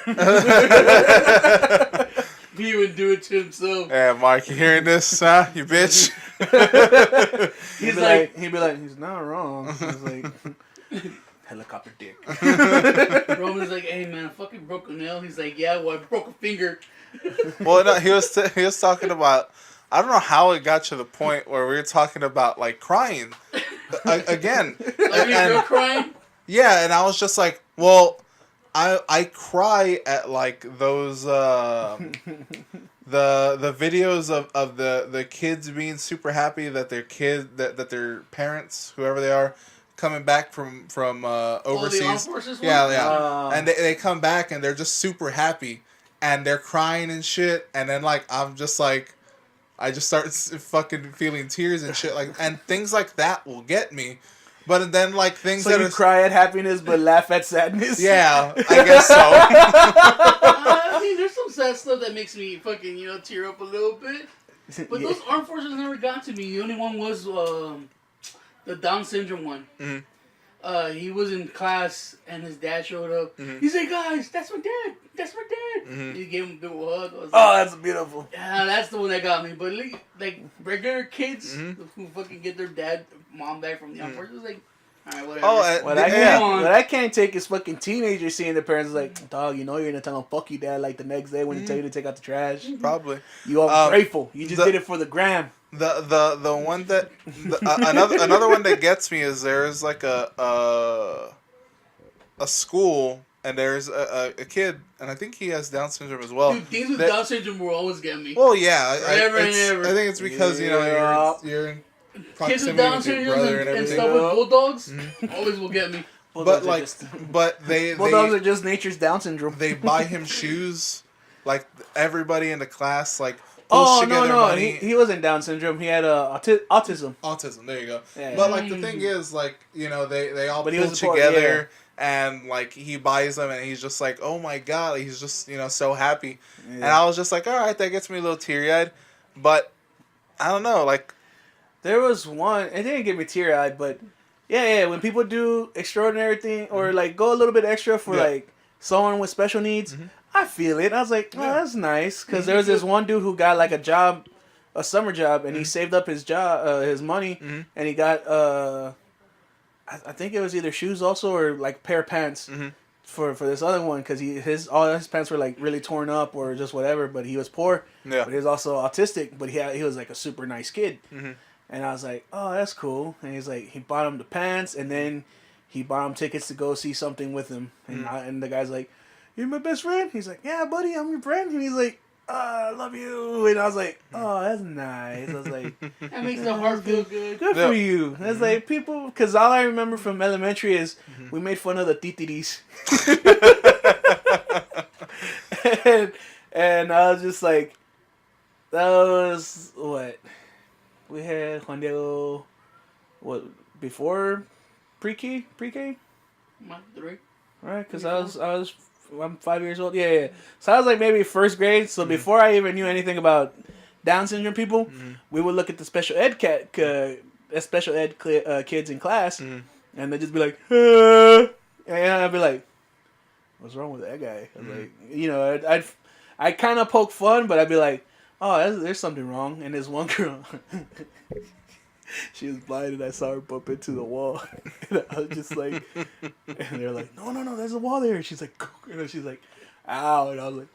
He would do it to himself. Yeah, Mark, you hearing this, huh? You bitch. He'd be like- like, he's not wrong. He's like, helicopter dick. Roman's like, hey man, I fucking broke a nail. He's like, yeah, well, I broke a finger. Well, no, he was talking about. I don't know how it got to the point where we were talking about like crying again. Like, your girl And crying. yeah, and I was just like, well, I cry at like those the videos of the kids being super happy that their that their parents, whoever they are, coming back from overseas. The armed forces one? Yeah. And they come back and they're just super happy and they're crying and shit, and then like I'm just like I just start fucking feeling tears and shit, like, and things like that will get me. But then like things So that you are cry at happiness but laugh at sadness? yeah, I guess so. I mean, there's some sad stuff that makes me fucking, tear up a little bit. But Yeah. those armed forces never got to me. The only one was the Down syndrome one. Mhm. He was in class and his dad showed up. Mhm. He's like, guys, that's my dad. That's my dad. Mhm. He gave him a big hug. I was Oh, like, that's beautiful. yeah, that's the one that got me. But like regular kids Mhm. who fucking get their mom back from the armed Mhm. forces, like, all right, whatever. Oh, What I can't take is fucking teenagers seeing their parents like, dog, you're gonna tell them fuck you, dad, like the next day when they tell you to take out the trash. probably. You all grateful. You just the- did it for the gram. The one that another one that gets me is there's like a school and there's a kid, and I think he has Down syndrome as well. Dude, things with that- Down syndrome will always get me. Well, yeah, Forever and ever. I think it's because Yeah. you're in Kids with proximity Down with your syndrome brother and, and and everything. stuff with Yeah. bulldogs Mhm. always will get me. But like, but Bulldogs are just nature's Down syndrome. they buy him shoes, like everybody in the class, like pulls Oh together no, money. he wasn't Down syndrome. He had autism. Autism. There you go. Yeah. But like the thing is, like they all But he pull was a part- together, and like he buys them, and he's just like, oh my god, he's just so happy, and I was just like, all right, that gets me a little teary eyed, but I don't know, like There was one. It didn't get me teary eyed, but yeah. When people do extraordinary thing or like go a little bit extra for Yeah. like someone with special needs, I feel it. I was like, oh, Yeah. that's nice. Because there was this one dude who got like a summer job, and he saved up his job, his money, and he got I think it was either shoes also or like pair of pants for this other one because all his pants were like really torn up or just whatever. But he was poor. Yeah. But he was also autistic. But he was like a super nice kid. And I was like, oh, that's cool. And he's like, he bought him the pants and then he bought him tickets to go see something with him. And and the guy's like, you're my best friend? He's like, yeah, buddy, I'm your friend. And he's like, I love you. And I was like, oh, that's nice. I was like, that makes the heart feel good. Good for you. It's like people, because all I remember from elementary is we made fun of the titiris. and I was just like, that was what? We had Juan Diego, what, before pre-K? My 3. Right, because I'm 5 years old. Yeah. So I was like maybe first grade. So before I even knew anything about Down syndrome people, we would look at the special ed kids in class, and they'd just be like, and I'd be like, what's wrong with that guy? I was like, you know, I'd kind of poke fun, but I'd be like, oh, there's something wrong. And this one girl, she was blind, and I saw her bump into the wall. And I was just like, and they're like, no, there's a wall there. And she's like, ow. And I was like,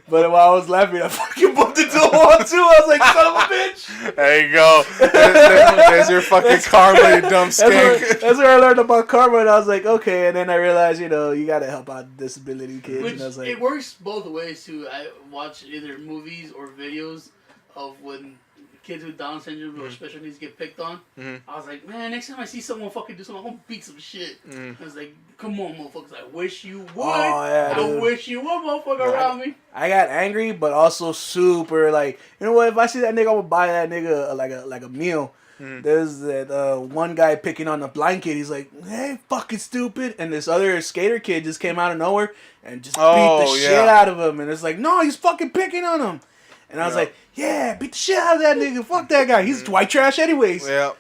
but while I was laughing, I fucking bumped into the wall too. I was like, son of a bitch. There you go. There's your fucking karma, you dumb skank. That's where I learned about karma, and I was like, okay. And then I realized, you know, you got to help out disability kids. Which, and I was like, it works both ways too. I watch either movies or videos of when kids with Down syndrome or special needs get picked on. I was like, man, next time I see someone fucking do something, I'm gonna beat some shit. I was like, come on, motherfuckers, I wish you would. Oh, yeah, I wish you would, motherfucker, around me. I got angry, but also super like, you know what? If I see that nigga, I'm gonna buy that nigga like a meal. There's that one guy picking on the blind kid. He's like, hey, fucking stupid. And this other skater kid just came out of nowhere and just beat the shit out of him. And it's like, no, he's fucking picking on him. And I was like, yeah, beat the shit out of that nigga. Fuck that guy. He's white trash anyways. Yeah,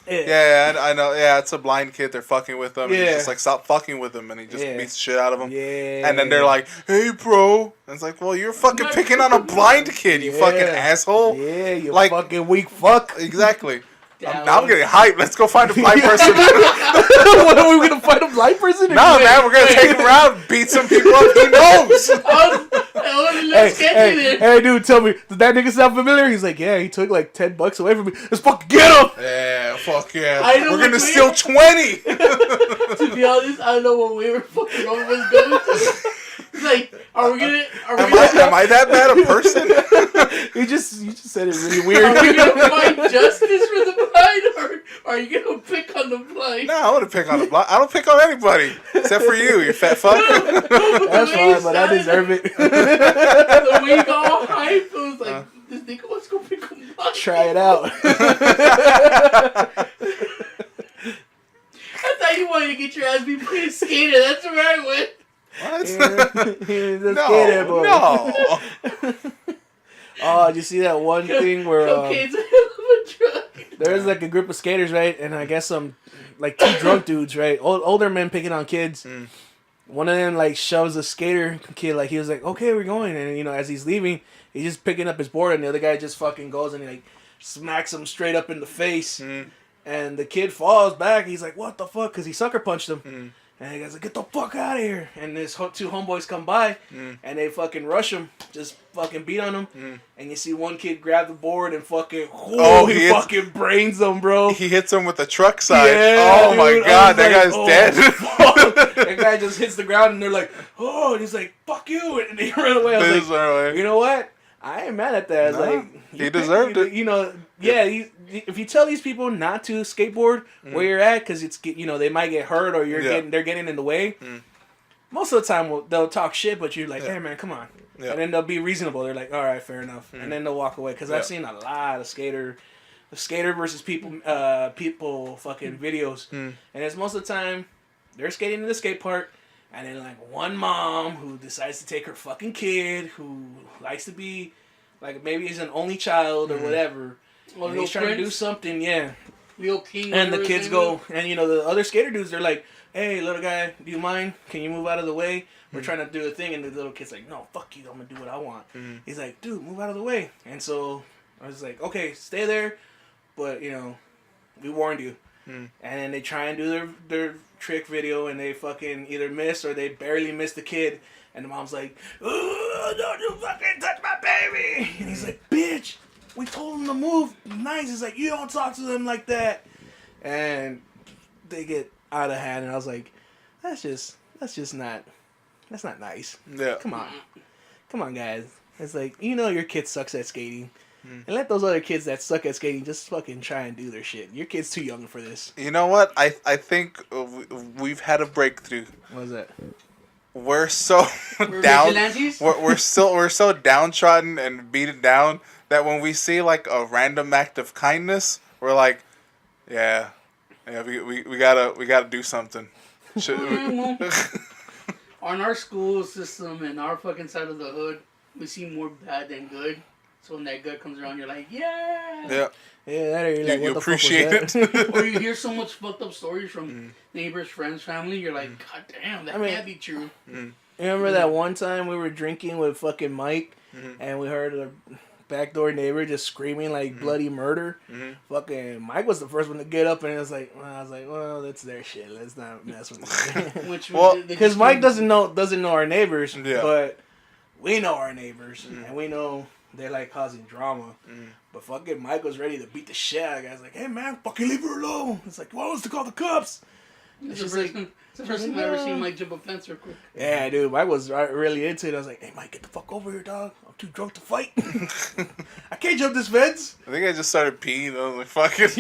I know. Yeah, it's a blind kid. They're fucking with him. And he's just like, stop fucking with him. And he just beats the shit out of him. Yeah. And then they're like, hey, bro. And it's like, well, you're fucking picking on a blind kid, you fucking asshole. Yeah, you like, fucking weak fuck. Exactly. Now I'm getting hyped. Let's go find a blind person. What, are we going to find a blind person? No, man, we're going to take him around, beat some people up. He knows. Hey, dude, tell me, does that nigga sound familiar? He's like, yeah, he took like $10 away from me. Let's fucking get him. Yeah, fuck yeah. We're going to steal 20. To be honest, I don't know what we were fucking all of us going to. Like, am I that bad a person? you just said it really weird. Are we gonna find justice for the blind, or are you gonna pick on the blind? No, I want to pick on the blind. I don't pick on anybody except for you fat fuck. That's fine, but I deserve it. The way you got all hyped, it was like, this nigga wants to go pick on the blind. Try it out. I thought you wanted to get your ass beat playing skater. That's where I went. What? No. Oh, did you see that one thing where cocaine's a hell of a drug. There's like a group of skaters, right? And I guess some like two drunk dudes, right? Older men picking on kids. One of them like shoves a skater kid, like he was like, okay, we're going. And you know, as he's leaving, he's just picking up his board, and the other guy just fucking goes and he like smacks him straight up in the face. And the kid falls back. He's like, what the fuck? Because he sucker punched him. And he goes like, get the fuck out of here. And his two homeboys come by, and they fucking rush him, just fucking beat on him. And you see one kid grab the board and fucking, he fucking brains him, bro. He hits him with the truck side. Yeah, oh my god, that guy's dead. That guy just hits the ground, and they're like, oh, and he's like, fuck you. And they run away. I was like, you know what? I ain't mad at that. Like, he deserved it. You know, if you tell these people not to skateboard where you're at, because it's, you know, they might get hurt or they're getting in the way. Most of the time they'll talk shit, but you're like, hey man, come on. And then they'll be reasonable. They're like, all right, fair enough. And then they'll walk away. Because I've seen a lot of skater versus people fucking videos, and it's most of the time they're skating in the skate park. And then, like, one mom who decides to take her fucking kid, who likes to be, like, maybe he's an only child or whatever. Or and he's trying to do something, Lil King. And the kids go, and, you know, the other skater dudes, they're like, hey, little guy, do you mind? Can you move out of the way? We're trying to do a thing. And the little kid's like, no, fuck you. I'm going to do what I want. He's like, dude, move out of the way. And so I was like, okay, stay there. But, you know, we warned you. and then they try and do their trick video, and they fucking either miss or they barely miss the kid, and the mom's like, "Ooh, don't you fucking touch my baby!" And he's like, "Bitch, we told him to move nice." He's like, "You don't talk to them like that," and they get out of hand, and I was like, that's not nice. Yeah. Come on, guys. It's like, your kid sucks at skating. And let those other kids that suck at skating just fucking try and do their shit. Your kid's too young for this. You know what? I think we've had a breakthrough. What is that? We're so down. We're so downtrodden and beaten down that when we see like a random act of kindness, we're like, yeah, we gotta do something. On our school system and our fucking side of the hood, we see more bad than good. So when that good comes around, you're like, yeah. Yeah. Yeah, that you're like, you what the appreciate fuck was it. that? Or you hear so much fucked up stories from neighbors, friends, family. You're like, God damn, that can't be true. Remember that one time we were drinking with fucking Mike, and we heard a backdoor neighbor just screaming like bloody murder? Fucking Mike was the first one to get up, and I was like, well, that's their shit. Let's not mess with them. Because Mike doesn't know our neighbors, but we know our neighbors, and we know they're like causing drama. But fucking Mike was ready to beat the shit out of guys. Like, hey man, fucking leave her alone. It's like, why was to call the cops? It's the first time I've ever seen Mike jump a fence real quick. Yeah, dude, Mike was really into it. I was like, hey Mike, get the fuck over here, dog. I'm too drunk to fight. I can't jump this fence. I think I just started peeing. I was like, fuck it.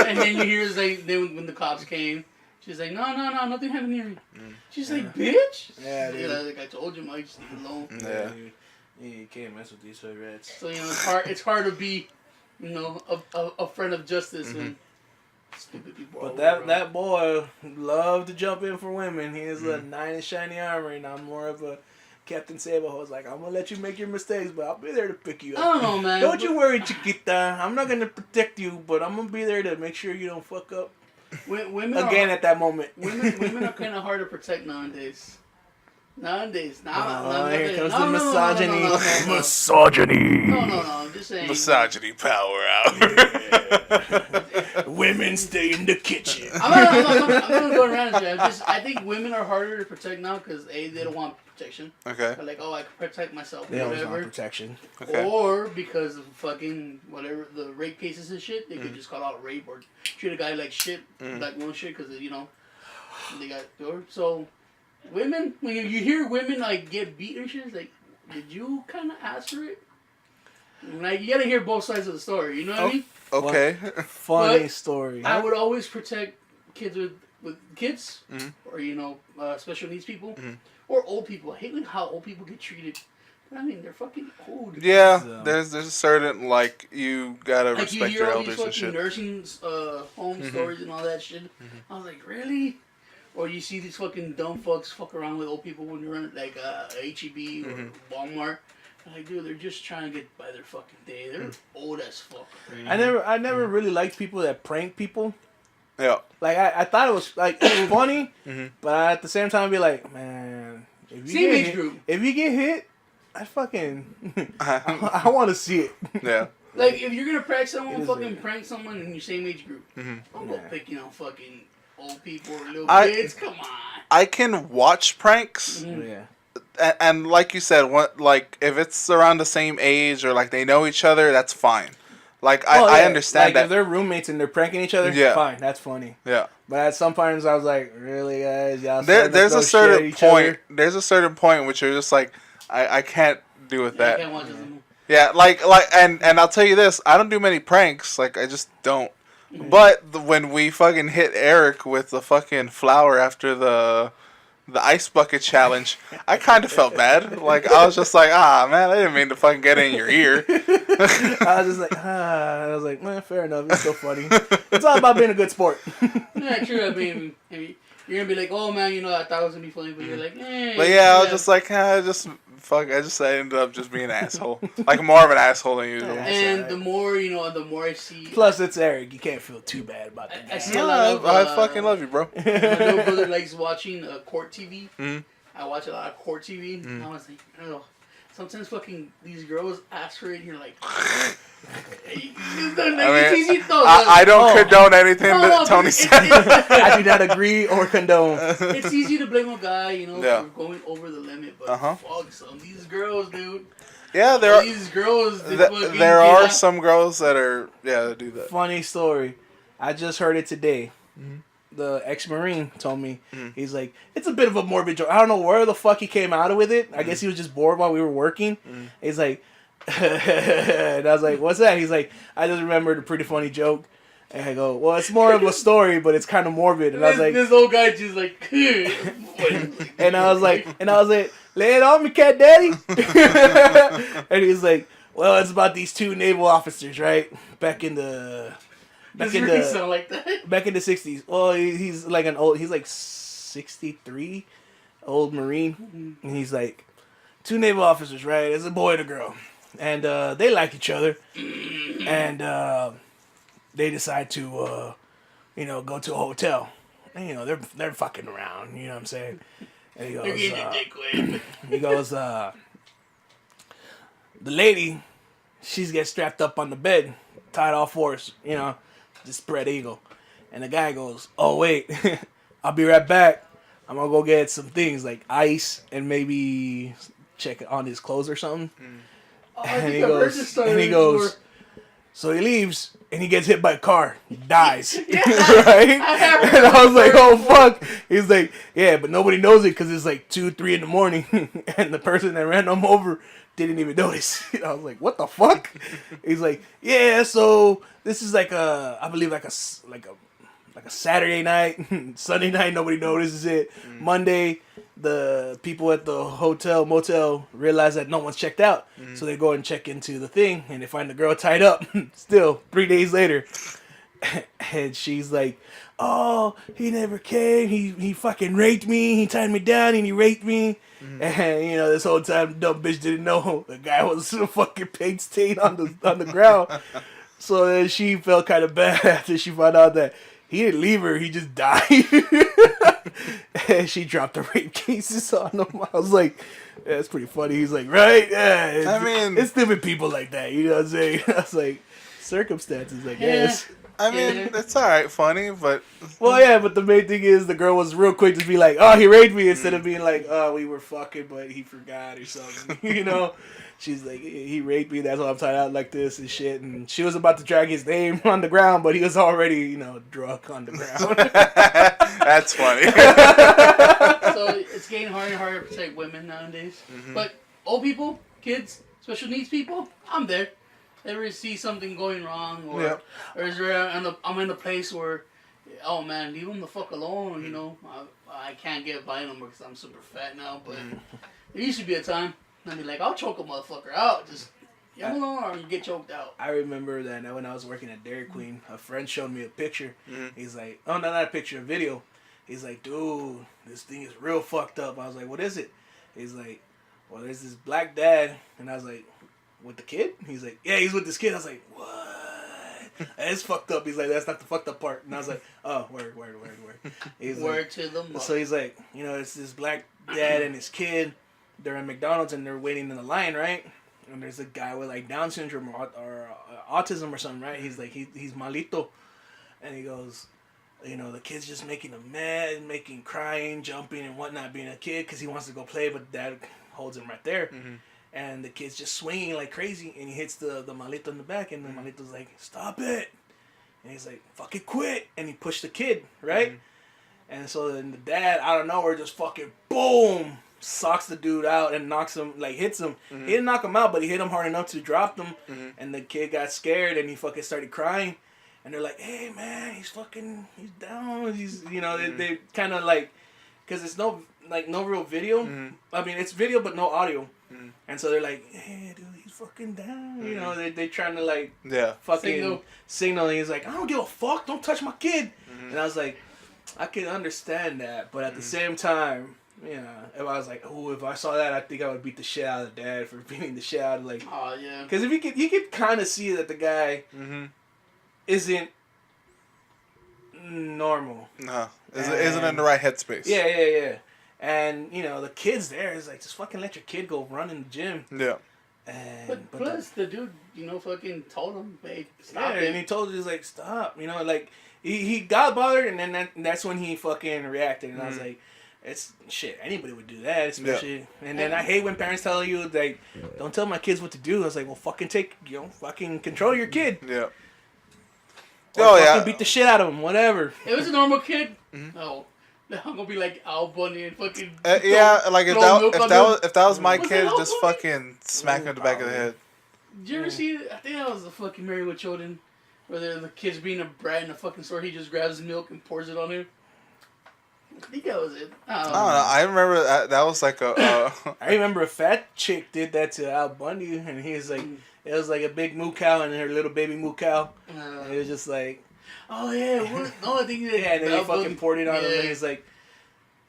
And then you hear like when the cops came, she's like, no, nothing happened here. She's like, bitch. Yeah, dude. Like I told you, Mike, just leave it alone. Yeah. Dude. You can't mess with these cigarettes. So it's hard to be, a friend of justice when stupid people. But that boy loved to jump in for women. He is a knight in shiny armor, and I'm more of a Captain Sable. I was like, I'm gonna let you make your mistakes, but I'll be there to pick you up. I don't know, man. Don't you worry, Chiquita. I'm not gonna protect you, but I'm gonna be there to make sure you don't fuck up women again at that moment. Women are kind of hard to protect nowadays. Here comes the misogyny. Misogyny. No, I'm just saying. Misogyny power out. Women stay in the kitchen. I'm not gonna go around and say. I think women are harder to protect now because they don't want protection. Okay. They're like, I can protect myself. They always whatever. want protection. Okay. Or because of fucking whatever the rape cases and shit, they could just call out rape or treat a guy like shit, like one shit, because they got door. So. Women, when you hear women like get beat and shit, it's like, did you kind of ask for it? Like, you gotta hear both sides of the story. You know what I mean? Okay. Funny story. I would always protect kids with kids, or special needs people, or old people. I hate how old people get treated. I mean, they're fucking old. Yeah, there's a certain you gotta like respect you your hear all elders these and shit. nursing home stories and all that shit. I was like, really? Or you see these fucking dumb fucks fuck around with old people when you're in like H-E-B or Walmart. Like, dude, they're just trying to get by their fucking day. They're old as fuck. I never really liked people that prank people. Yeah. Like I thought it was like funny, but at the same time I'd be like, man, if you get hit, I fucking I want to see it. Yeah. Like if you're gonna prank someone, prank someone in your same age group. Don't go picking on fucking old people or little kids. Come on. I can watch pranks. Yeah. And like you said, if it's around the same age or like they know each other, that's fine. Like I understand like, that if they're roommates and they're pranking each other, fine, that's funny. Yeah. But at some points I was like, really, guys, y'all. There's a certain point. There's a certain point in which you're just like, I can't do with that. I can't watch this anymore. Yeah, and I'll tell you this, I don't do many pranks. Like I just don't. But when we fucking hit Eric with the fucking flour after the ice bucket challenge, I kind of felt bad. Like I was just like, man, I didn't mean to fucking get in your ear. I was just like, I was like, man, fair enough. It's so funny. It's all about being a good sport. Yeah, true. I mean, you're gonna be like, oh man, I thought it was gonna be funny, but you're like, eh. But yeah, I was just like, I ended up just being an asshole. Like more of an asshole than usual. And the more I see. Plus, it's Eric. You can't feel too bad about that. I see a lot of. I fucking love you, bro. My little brother likes watching court TV. Mm-hmm. I watch a lot of court TV. And I was like, sometimes fucking these girls ask for it, and you're like, I don't condone anything that Tony said. I do not agree or condone. It's easy to blame a guy, for going over the limit, but fuck, some these girls, dude. Yeah, there are these girls. There are some girls that are that do that. Funny story, I just heard it today. Mm-hmm. The ex-Marine told me, he's like, it's a bit of a morbid joke. I don't know where the fuck he came out with it. I guess he was just bored while we were working. He's like, and I was like, what's that? He's like, I just remembered a pretty funny joke. And I go, well, it's more of a story, but it's kind of morbid. And I was like, this old guy just like, and I was like, lay it on me, cat daddy. And he's like, well, it's about these two naval officers, right? Back in the 60s. Well, he's like he's like 63, old Marine. And he's like, two naval officers, right? It's a boy and a girl. And they like each other. And they decide to, go to a hotel. And, they're fucking around, you know what I'm saying? And he goes, the lady, she gets strapped up on the bed, tied all fours, just spread eagle. And the guy goes, oh, wait, I'll be right back. I'm going to go get some things like ice and maybe check on his clothes or something. And he goes, so he leaves and he gets hit by a car. He dies. Right? And I was like, oh, fuck. He's like, yeah, but nobody knows it because it's like 2, 3 in the morning. And the person that ran him over didn't even notice. I was like, what the fuck? He's like, yeah, so this is like I believe like a Saturday night, Sunday night, nobody notices it. Monday, the people at the motel realize that no one's checked out. So they go and check into the thing and they find the girl tied up still 3 days later. And she's like, oh, he never came. He fucking raped me. He tied me down and he raped me. And this whole time, the dumb bitch didn't know the guy was a fucking paint stain on the ground. So then she felt kind of bad after she found out that he didn't leave her, he just died. And she dropped the rape cases on him. I was like, yeah, that's pretty funny. He's like, right? Yeah, it's stupid people like that, you know what I'm saying? I was like, circumstances, I guess. I mean, it's alright, funny, but... Well, yeah, but the main thing is the girl was real quick to be like, oh, he raped me, instead of being like, oh, we were fucking, but he forgot or something, She's like, he raped me, that's why I'm tied out like this and shit. And she was about to drag his name on the ground, but he was already, drunk on the ground. That's funny. So it's getting harder and harder to protect women nowadays. But old people, kids, special needs people, I'm there. Ever see something going wrong, or is there I'm in a place where, oh man, leave them the fuck alone, I can't get by no more because I'm super fat now, but there used to be a time, I'd be like, I'll choke a motherfucker out, just leave him alone or you get choked out. I remember that when I was working at Dairy Queen, a friend showed me a picture. He's like, oh, no, not a picture, a video. He's like, dude, this thing is real fucked up. I was like, what is it? He's like, well, there's this black dad, and I was like, with the kid? He's like, yeah, he's with this kid. I was like, what? It's fucked up. He's like, that's not the fucked up part. And I was like, oh, word. He's word like, to the mother. So he's like, it's this black dad and his kid. They're at McDonald's and they're waiting in the line, right? And there's a guy with like Down syndrome or autism or something, right? He's like, he's malito. And he goes, the kid's just making a mess, crying, jumping and whatnot, being a kid because he wants to go play, but dad holds him right there. And the kid's just swinging like crazy, and he hits the malito in the back, and the malito's like, stop it. And he's like, fucking quit. And he pushed the kid, right? And so then the dad, out of nowhere, just fucking boom, socks the dude out and knocks him, like hits him. He didn't knock him out, but he hit him hard enough to drop him. And the kid got scared, and he fucking started crying. And they're like, hey, man, he's down. He's, they kind of like, because it's no real video. I mean, it's video, but no audio. And so they're like, hey, dude, he's fucking down. They trying to like fucking signal. And he's like, I don't give a fuck. Don't touch my kid. And I was like, I can understand that. But at the same time, if I was like, oh, if I saw that, I think I would beat the shit out of the dad for beating the shit out of like. Oh, yeah. Because if you could kind of see that the guy isn't normal. No. Isn't in the right headspace. Yeah. And you know the kids there is like, just fucking let your kid go run in the gym. Yeah. And But plus, the dude, fucking told him, hey, stop yeah, it. and he told us like, stop. You know, like he got bothered, and then that's when he fucking reacted. And I was like, it's shit. Anybody would do that, especially. And then I hate when parents tell you like, don't tell my kids what to do. I was like, well, fucking fucking control your kid. Yeah. Or fucking beat the shit out of him, whatever. If it was a normal kid, no. I'm gonna be like Al Bunny and fucking. Yeah, like if that was my Was kid, it just Al Bunny? fucking smack him in the back of the head. Did you ever see? I think that was the fucking Married with Children, where the kid's being a brat in the fucking store. He just grabs milk and pours it on him. I think that was it. I don't know. I remember that was like a. I remember a fat chick did that to Al Bundy, and he was like, it was like a big moo cow and her little baby moo cow. And it was just like, oh yeah, no, I think that. yeah, and then he fucking poured it on him, yeah. and he's like,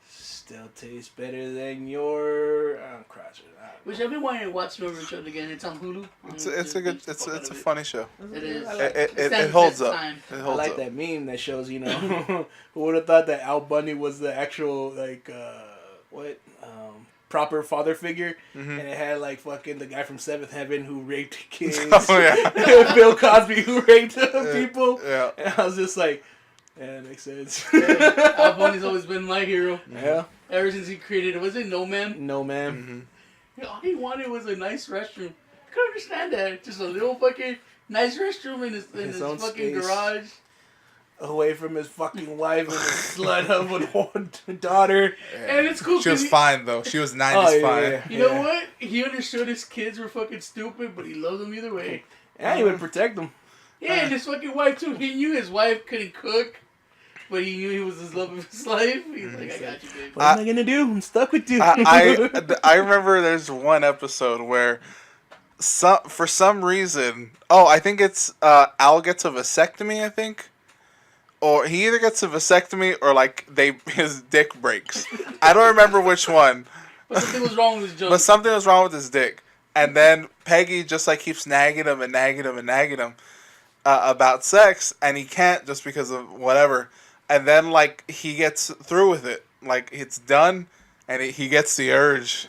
still tastes better than your crotch. Which I've been wanting to watch Married with Children again. It's on Hulu. It's a funny show. It is. It holds up. Time. It I holds like up. that meme that shows, who would have thought that Al Bundy was the actual, like, proper father figure, and it had, like, fucking the guy from Seventh Heaven who raped kids. Oh, yeah. Bill Cosby who raped people. Yeah. And I was just like, yeah, that makes sense. Al Bundy's always been my hero. Yeah. Ever since he created, was it No Man? No, man. All he wanted was a nice restroom. I couldn't understand that. Just a little fucking nice restroom in his own fucking space. garage. Away from his fucking wife and his slut of a daughter. And it's cool. She was 'cause fine though. She was 90s Oh, yeah, fine. yeah. You know what? He understood his kids were fucking stupid, but he loved them either way. And he would protect them. Yeah, and his fucking wife too. He knew his wife couldn't cook, but he knew he was his love of his life. He's like, I got you, babe. What am I gonna do? I'm stuck with you. I remember there's one episode where for some reason, I think it's Al gets a vasectomy, I think. Or he either gets a vasectomy or like his dick breaks. I don't remember which one. But something was wrong with his junk. But something was wrong with his dick. And then Peggy just like keeps nagging him and nagging him and nagging him about sex, and he can't just because of whatever. And then like he gets through with it, like it's done, and he gets the urge.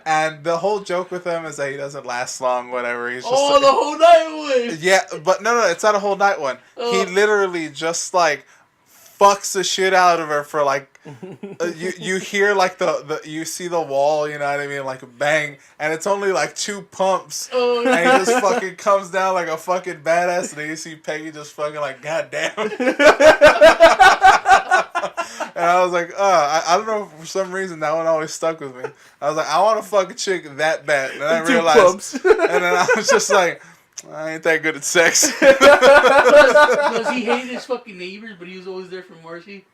And the whole joke with him is that he doesn't last long, whatever. He's just the whole night one. yeah, but no, it's not a whole night one. He literally just like fucks the shit out of her for like you hear like the you see the wall, you know what I mean, like a bang, and it's only like 2 pumps, and he just fucking comes down like a fucking badass, and then you see Peggy just fucking like goddamn. And I was like, I don't know, for some reason that one always stuck with me. I was like, I want to fuck a chick that bad, and then I realized, and then I was just like, I ain't that good at sex. Because he hated his fucking neighbors, but he was always there for Marcy.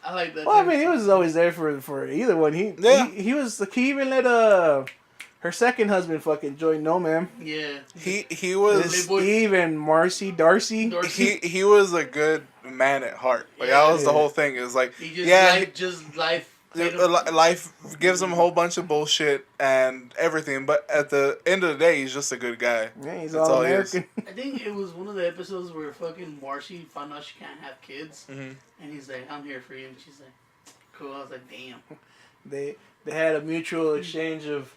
I like that. Well, I mean, he was always there for either one. He was like, he even let her second husband fucking join No Man. Yeah. He was Steve and Marcy Darcy. he was a good man at heart. Like that was the whole thing. It was like He just life. Life gives him a whole bunch of bullshit and everything, but at the end of the day, he's just a good guy. Yeah, he's That's all all he American. I think it was one of the episodes where fucking Marcy found out she can't have kids, and he's like, "I'm here for you," and she's like, "Cool." I was like, "Damn." They had a mutual exchange of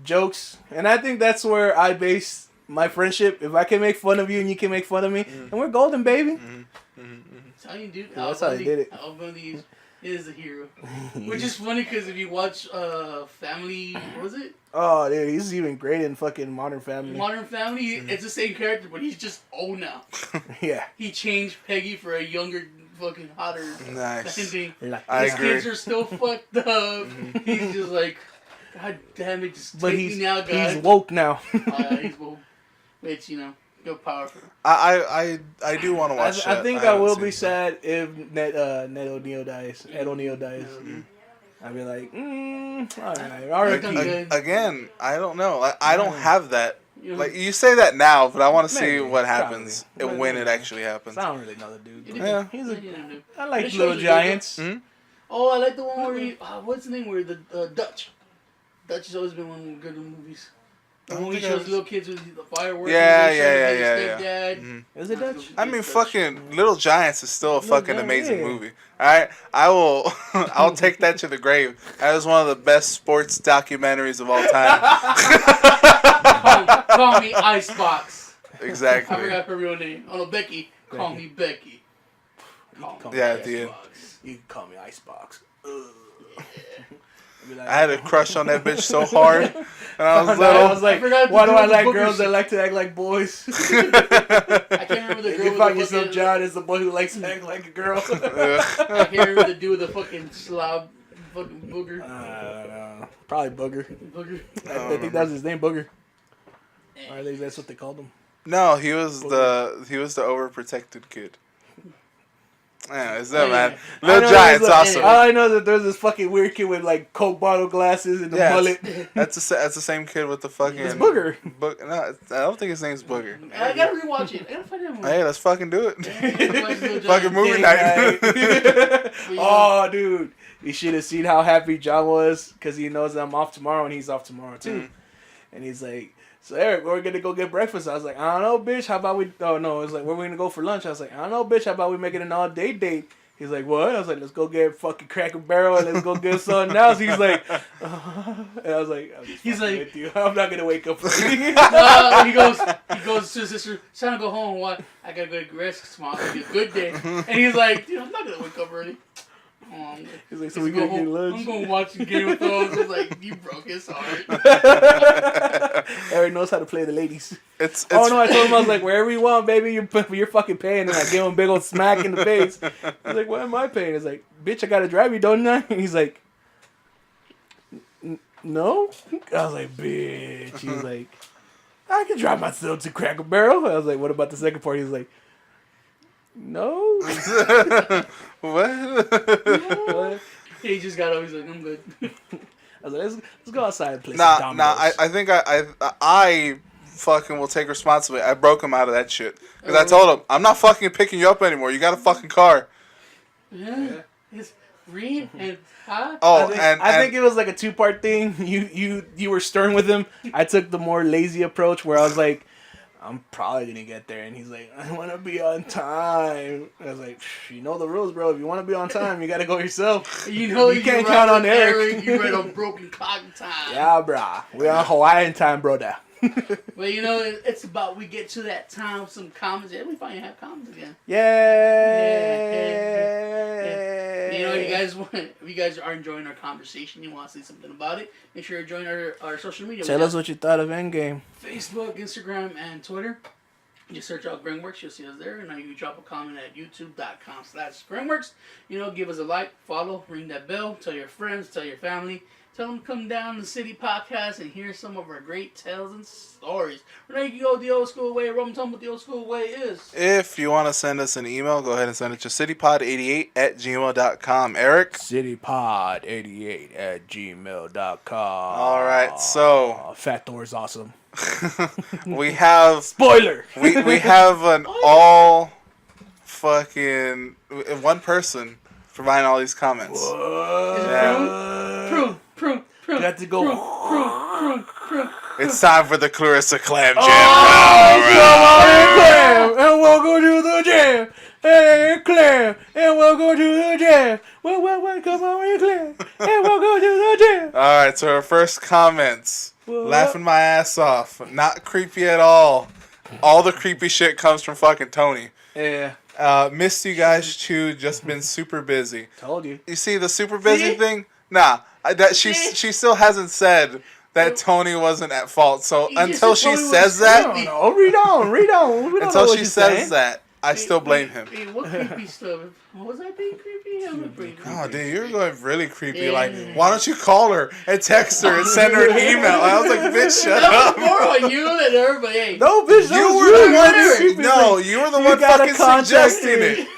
jokes, and I think that's where I base my friendship. If I can make fun of you and you can make fun of me, and we're golden, baby. That's how you do. Yeah, that's how they did it. Al Bundy is a hero, which is funny because if you watch Family, what was it? Oh, dude, he's even great in fucking Modern Family. Modern Family, it's the same character, but he's just old now. Yeah. He changed Peggy for a younger, fucking hotter. Nice. Ending. I His agree. kids are still fucked up. He's just like, God damn it, just But take me now, God. he's woke now. He's woke. Which, go powerful. I do want to watch I that. think I haven't will seen be it. sad if Ned O'Neill dies. Ed O'Neill dies. I'll be like, alright, R.I.P. Again, I don't know. I don't have that. Like you say that now, but I want to see Maybe, what happens probably. and when it actually happens. I don't really know the dude. Yeah. He's a. I I like It shows Little you Giants. Oh, I like the one where he, what's the name where the Dutch. Dutch has always been one of the good movies. When he shows little kids with the fireworks. Yeah. Is it Dutch? I mean, fucking Little Giants is still a fucking amazing movie. Alright? I'll take that to the grave. That is one of the best sports documentaries of all time. Call me Icebox. Exactly. I forgot her real name. Oh no, Becky. Call me Becky. Yeah, at the end. You can call me Icebox. I had a crush on that bitch so hard. And I was I was like, why do I like Booker girls that like to act like boys? I can't remember the girl. You find yourself John is the boy who likes to act like a girl. I can't remember the dude with the fucking slob, fucking booger. I don't know. Probably Booger. Booger. I think that was his name, Booger. Or at least that's what they called him. No, he was the overprotected kid. Yeah, it's that man. Little Giant's awesome. All I know is that there's this fucking weird kid with like Coke bottle glasses and the mullet. That's the same kid with the fucking. It's Booger. No, I don't think his name's Booger. I gotta rewatch it. I gotta find that one. Hey, let's fucking do it. Yeah, Fucking movie night. Oh, dude, you should have seen how happy John was because he knows I'm off tomorrow and he's off tomorrow too. And he's like, so Eric, we're gonna go get breakfast. I was like, I don't know, bitch. How about we? Oh no, it was like, where we gonna go for lunch? I was like, I don't know, bitch. How about we make it an all day date? He's like, what? I was like, let's go get fucking Cracker Barrel and let's go get something else. He's like, and I was like, he's like, with you. I'm not gonna wake up early. He goes to his sister, it's time to go home. What? I gotta go to rest tomorrow. It's gonna be a good day. And he's like, dude, I'm not gonna wake up early. He's like, so we gonna get lunch? I'm gonna watch Game of Thrones. I was like, you broke his heart. Eric knows how to play the ladies. It's oh no, I told him, I was like, wherever you want, baby, you're fucking paying. And I give him a big old smack in the face. He's like, what am I paying? He's like, bitch, I gotta drive you, don't I? And he's like, no? I was like, bitch. He's like, I can drive myself to Cracker Barrel. I was like, what about the second part? He's like, no. What? He just got up. He's like, I'm good. I was like, let's go outside and play some dominoes. I think I fucking will take responsibility. I broke him out of that shit. Because I told him, I'm not fucking picking you up anymore. You got a fucking car. Yeah. It's Reed and Hot. Oh, I think it was like a 2-part thing. You were stern with him. I took the more lazy approach where I was like, I'm probably gonna get there, and he's like, I want to be on time. I was like, you know the rules, bro. If you want to be on time, you gotta go yourself. You know you can't count on Eric. You read on broken clock time. Yeah, brah. We're on Hawaiian time, brother. Well, you know, it's about we get to that time with some comments. Yeah, we finally have comments again. Yay! You know, if you guys are enjoying our conversation, you want to say something about it, make sure you join our social media. Tell us what you thought of Endgame. Facebook, Instagram, and Twitter. Just search out Gringworks, you'll see us there. And you can drop a comment at youtube.com/Gringworks. You know, give us a like, follow, ring that bell, tell your friends, tell your family. Tell them to come down to the City Podcast and hear some of our great tales and stories. Renee, you can go the old school way. Roman, tell them what the old school way is. If you want to send us an email, go ahead and send it to citypod88@gmail.com. Eric? Citypod88@gmail.com. All right, so Fat Thor's awesome. we have spoiler. We have an all fucking one person providing all these comments. Prove. You have to go. Prove. It's time for the Clarissa Clam Jam. Clam, and we'll go to the jam. Hey, Clam, and we'll go to the jam. Well, come on, Clam, and we'll go to the jam. All right, so our first comments. Laughing my ass off. Not creepy at all. All the creepy shit comes from fucking Tony. Yeah. Missed you guys too. Just been super busy. Told you. You see the super busy thing? Nah. That she still hasn't said that Tony wasn't at fault. So until she says that, no, read on. We don't until know she says saying. that, I still blame him. What creepy stuff? Was I being creepy? I'm pretty creepy. Oh, dude, you're going really creepy. Yeah. Like, why don't you call her and text her and send her an email? I was like, bitch, shut up. More on you than everybody. Hey. No, bitch, you were the one. No, you were the one fucking suggesting it.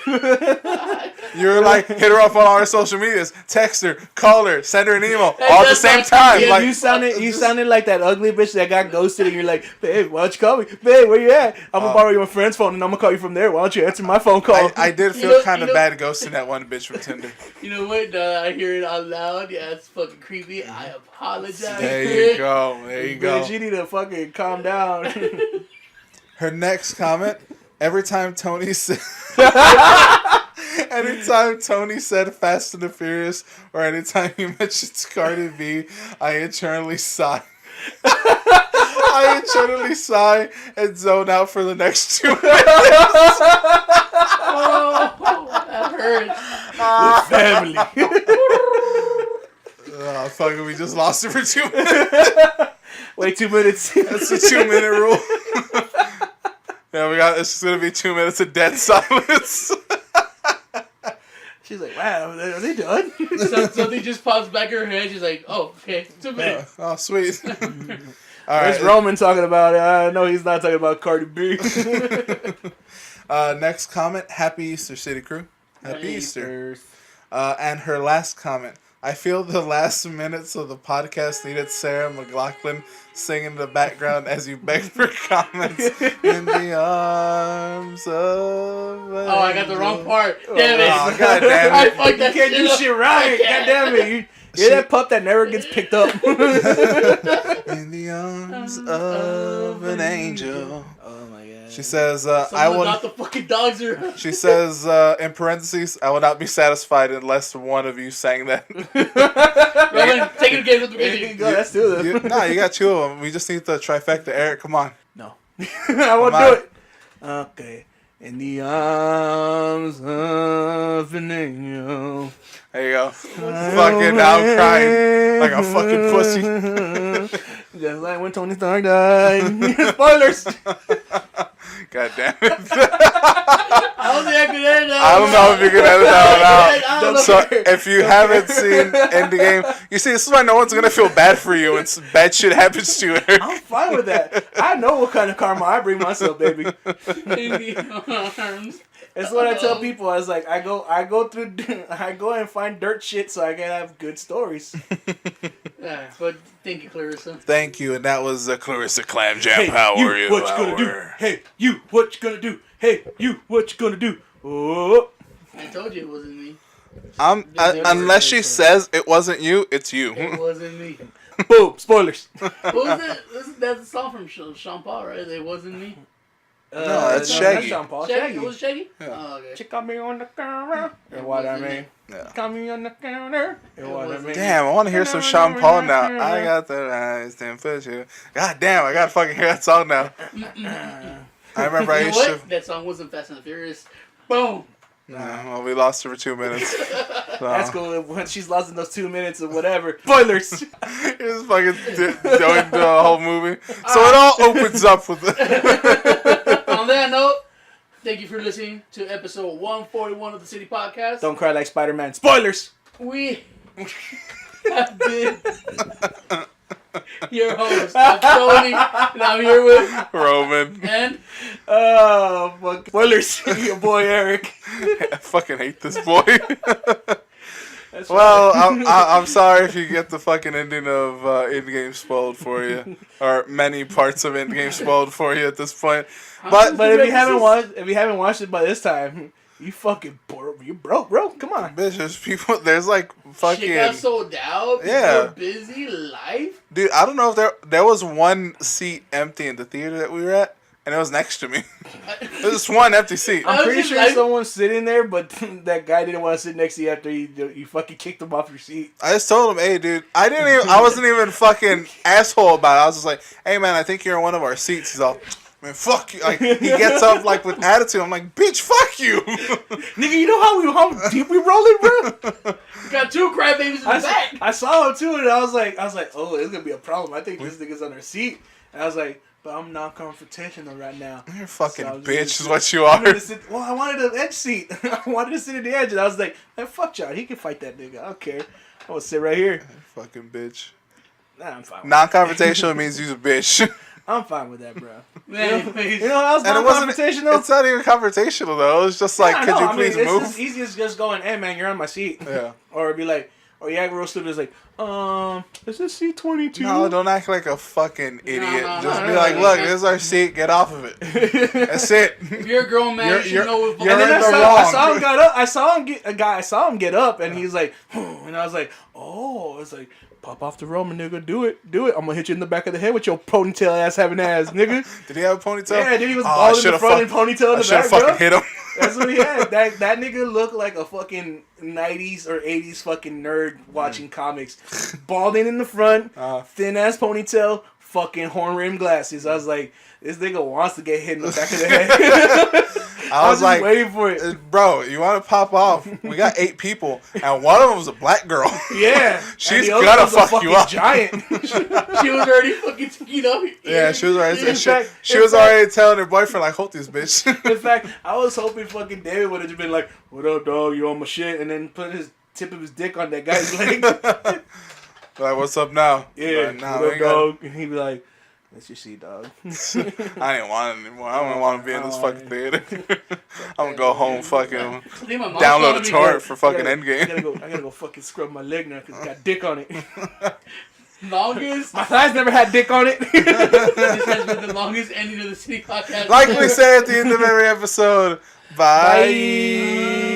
You were like, hit her up on all her social medias, text her, call her, send her an email, all at the same time. Yeah, like, you sounded like that ugly bitch that got ghosted, and you're like, babe, why don't you call me? Babe, where you at? I'm gonna borrow your friend's phone, and I'm gonna call you from there. Why don't you answer my phone call? I did feel kind of bad tried ghosting that one bitch from Tinder. You know what? I hear it out loud. Yeah, it's fucking creepy. I apologize. There you go. There you go. Bitch, you need to fucking calm down. Her next comment, anytime Tony said Fast and the Furious, or anytime he mentions Cardi B, I internally sigh. I internally sigh and zone out for the next 2 minutes. Oh, that hurts. Family. Oh, fucking, we just lost it for 2 minutes. Wait 2 minutes. That's a 2-minute rule. Yeah, it's gonna be 2 minutes of dead silence. She's like, wow, are they done? Something just pops back in her head. She's like, oh, okay, 2 minutes. Oh, sweet. All Where's right. Roman talking about it? I know he's not talking about Cardi B. Next comment, Happy Easter, City Crew. Happy Easter. And her last comment, I feel the last minutes of the podcast needed Sarah McLachlan singing in the background as you beg for comments. In the arms of an I got the wrong part. Damn it. Oh, God damn I it. fucked that You can't do up. shit right. God damn it. You're that pup that never gets picked up. In the arms of an angel. Oh my god. She says, I will not the fucking dogs are. She says, in parentheses, I will not be satisfied unless one of you sang that. Roman, take it again with the beginning. Go, let's do this. You got 2 of them. We just need the trifecta. Eric, come on. No. I won't do it. Okay. In the arms of an angel. There you go. Fucking, now I'm crying like a fucking pussy. Just like when Tony Stark died. Spoilers. God damn it. I don't think I can edit that. I don't know if you can edit that I one don't out. So if you haven't seen Endgame, you see, this is why no one's gonna feel bad for you when some bad shit happens to you. I'm fine with that. I know what kind of karma I bring myself, baby. In the arms. That's what I tell people. I was like, I go and find dirt shit so I can have good stories. Yeah, but thank you, Clarissa. Thank you, and that was Clarissa Clam Jam Power. You, what you gonna do? Hey, you, what you gonna do? Hey, you, what you gonna do? Oh. I told you it wasn't me. Unless she says it wasn't you, it's you. It wasn't me. Boom, spoilers. What was that? That's a song from Sean Paul, right? It wasn't me. No, that's Shaggy. Sean Paul. Shaggy? It was Shaggy? Yeah. Oh, okay. She caught me on the counter. And what I mean. Yeah. Caught me on the counter. And what I mean. Damn, I want to hear some Sean Paul now. I got the eyes to push you. God damn, I gotta fucking hear that song now. I remember I You know used to. what? That song wasn't Fast and the Furious. Boom. Well, we lost her for 2 minutes. So. That's cool. When she's lost in those 2 minutes or whatever. Spoilers. He was fucking doing the whole movie. So it all opens up with the. On that note, thank you for listening to episode 141 of the City Podcast. Don't cry like Spider-Man. Spoilers. We have been your host, I'm Tony, and I'm here with Roman. and Oh, fuck. Spoilers. Your boy Eric. I fucking hate this boy. That's Well, I'm sorry if you get the fucking ending of Endgame spoiled for you, or many parts of Endgame spoiled for you at this point. But But if you haven't watched it by this time, you fucking you broke, bro. Come on. bitch, there's like fucking shit got sold out. Yeah. People are busy. Life. dude. I don't know if there was one seat empty in the theater that we were at, and it was next to me. There's just one empty seat. I'm was pretty just sure like- someone's sitting there, but that guy didn't want to sit next to you after you fucking kicked him off your seat. I just told him, hey, dude, I wasn't even fucking asshole about it. I was just like, hey, man, I think you're in one of our seats. He's all, man, fuck you. Like, he gets up, like, with attitude. I'm like, bitch, fuck you. Nigga, you know how deep we rolling, bro? We got 2 crybabies in the back. I saw him too, and I was like, oh, it's gonna be a problem. I think this nigga's on our seat. And I was like, but I'm not confrontational right now. You're a fucking So I was bitch just- is what you I'm are. gonna sit, well, I wanted an edge seat. I wanted to sit at the edge, and I was like, man, fuck y'all. He can fight that nigga. I don't care. I'm gonna sit right here. Fucking bitch. Nah, I'm fine. Non-confrontational means you're a bitch. I'm fine with that, bro. Man, You know how else And it wasn't. non-confrontational? It's not even confrontational though. It's just like, Yeah, I could know. you I mean, please it's move? as easy as just going, hey man, you're on my seat. Yeah. Or be like, or yeah, real stupid is like, is this seat 22? No, don't act like a fucking idiot. no, Just no, be no, like, no, look, no. this is our seat. Get off of it. That's it. If you're a grown man, you should know what you're And then in the I saw wrong. him got up. I saw him get up, and he's like, and I was like, oh, it's like, pop off the Roman, nigga, do it. I'm gonna hit you in the back of the head with your ponytail ass having ass, nigga. Did he have a ponytail? Yeah, dude, he was bald in the front and ponytail in the back, fucking bro. hit him. That's what he had. That nigga looked like a fucking 90s or 80s fucking nerd watching comics. Balding in the front, thin ass ponytail, fucking horn rimmed glasses. I was like, this nigga wants to get hit in the back of the head. I was like, waiting for it. Bro, you want to pop off? We got 8 people, and one of them was a black girl. Yeah. She's and the other gonna was a fuck fucking you up. Giant. She was already fucking teed up. Yeah, she was already. In fact- She in was fact- already telling her boyfriend like, "Hold this bitch." In fact, I was hoping fucking David would have just been like, what up, dog? You on my shit? And then put his tip of his dick on that guy's leg. Like, what's up now? Yeah, Like, nah, what we up, ain't got- dog? And he'd be like, let's just see, dog. I didn't want it anymore. I don't want to be in this fucking theater. I'm gonna go home, fucking I think my mom download a told me- torrent for fucking I Endgame. gotta go fucking scrub my leg now because it's got dick on it. Longest. My thighs never had dick on it. This has been the longest ending of the City Podcast. Like we say at the end of every episode, bye. Bye.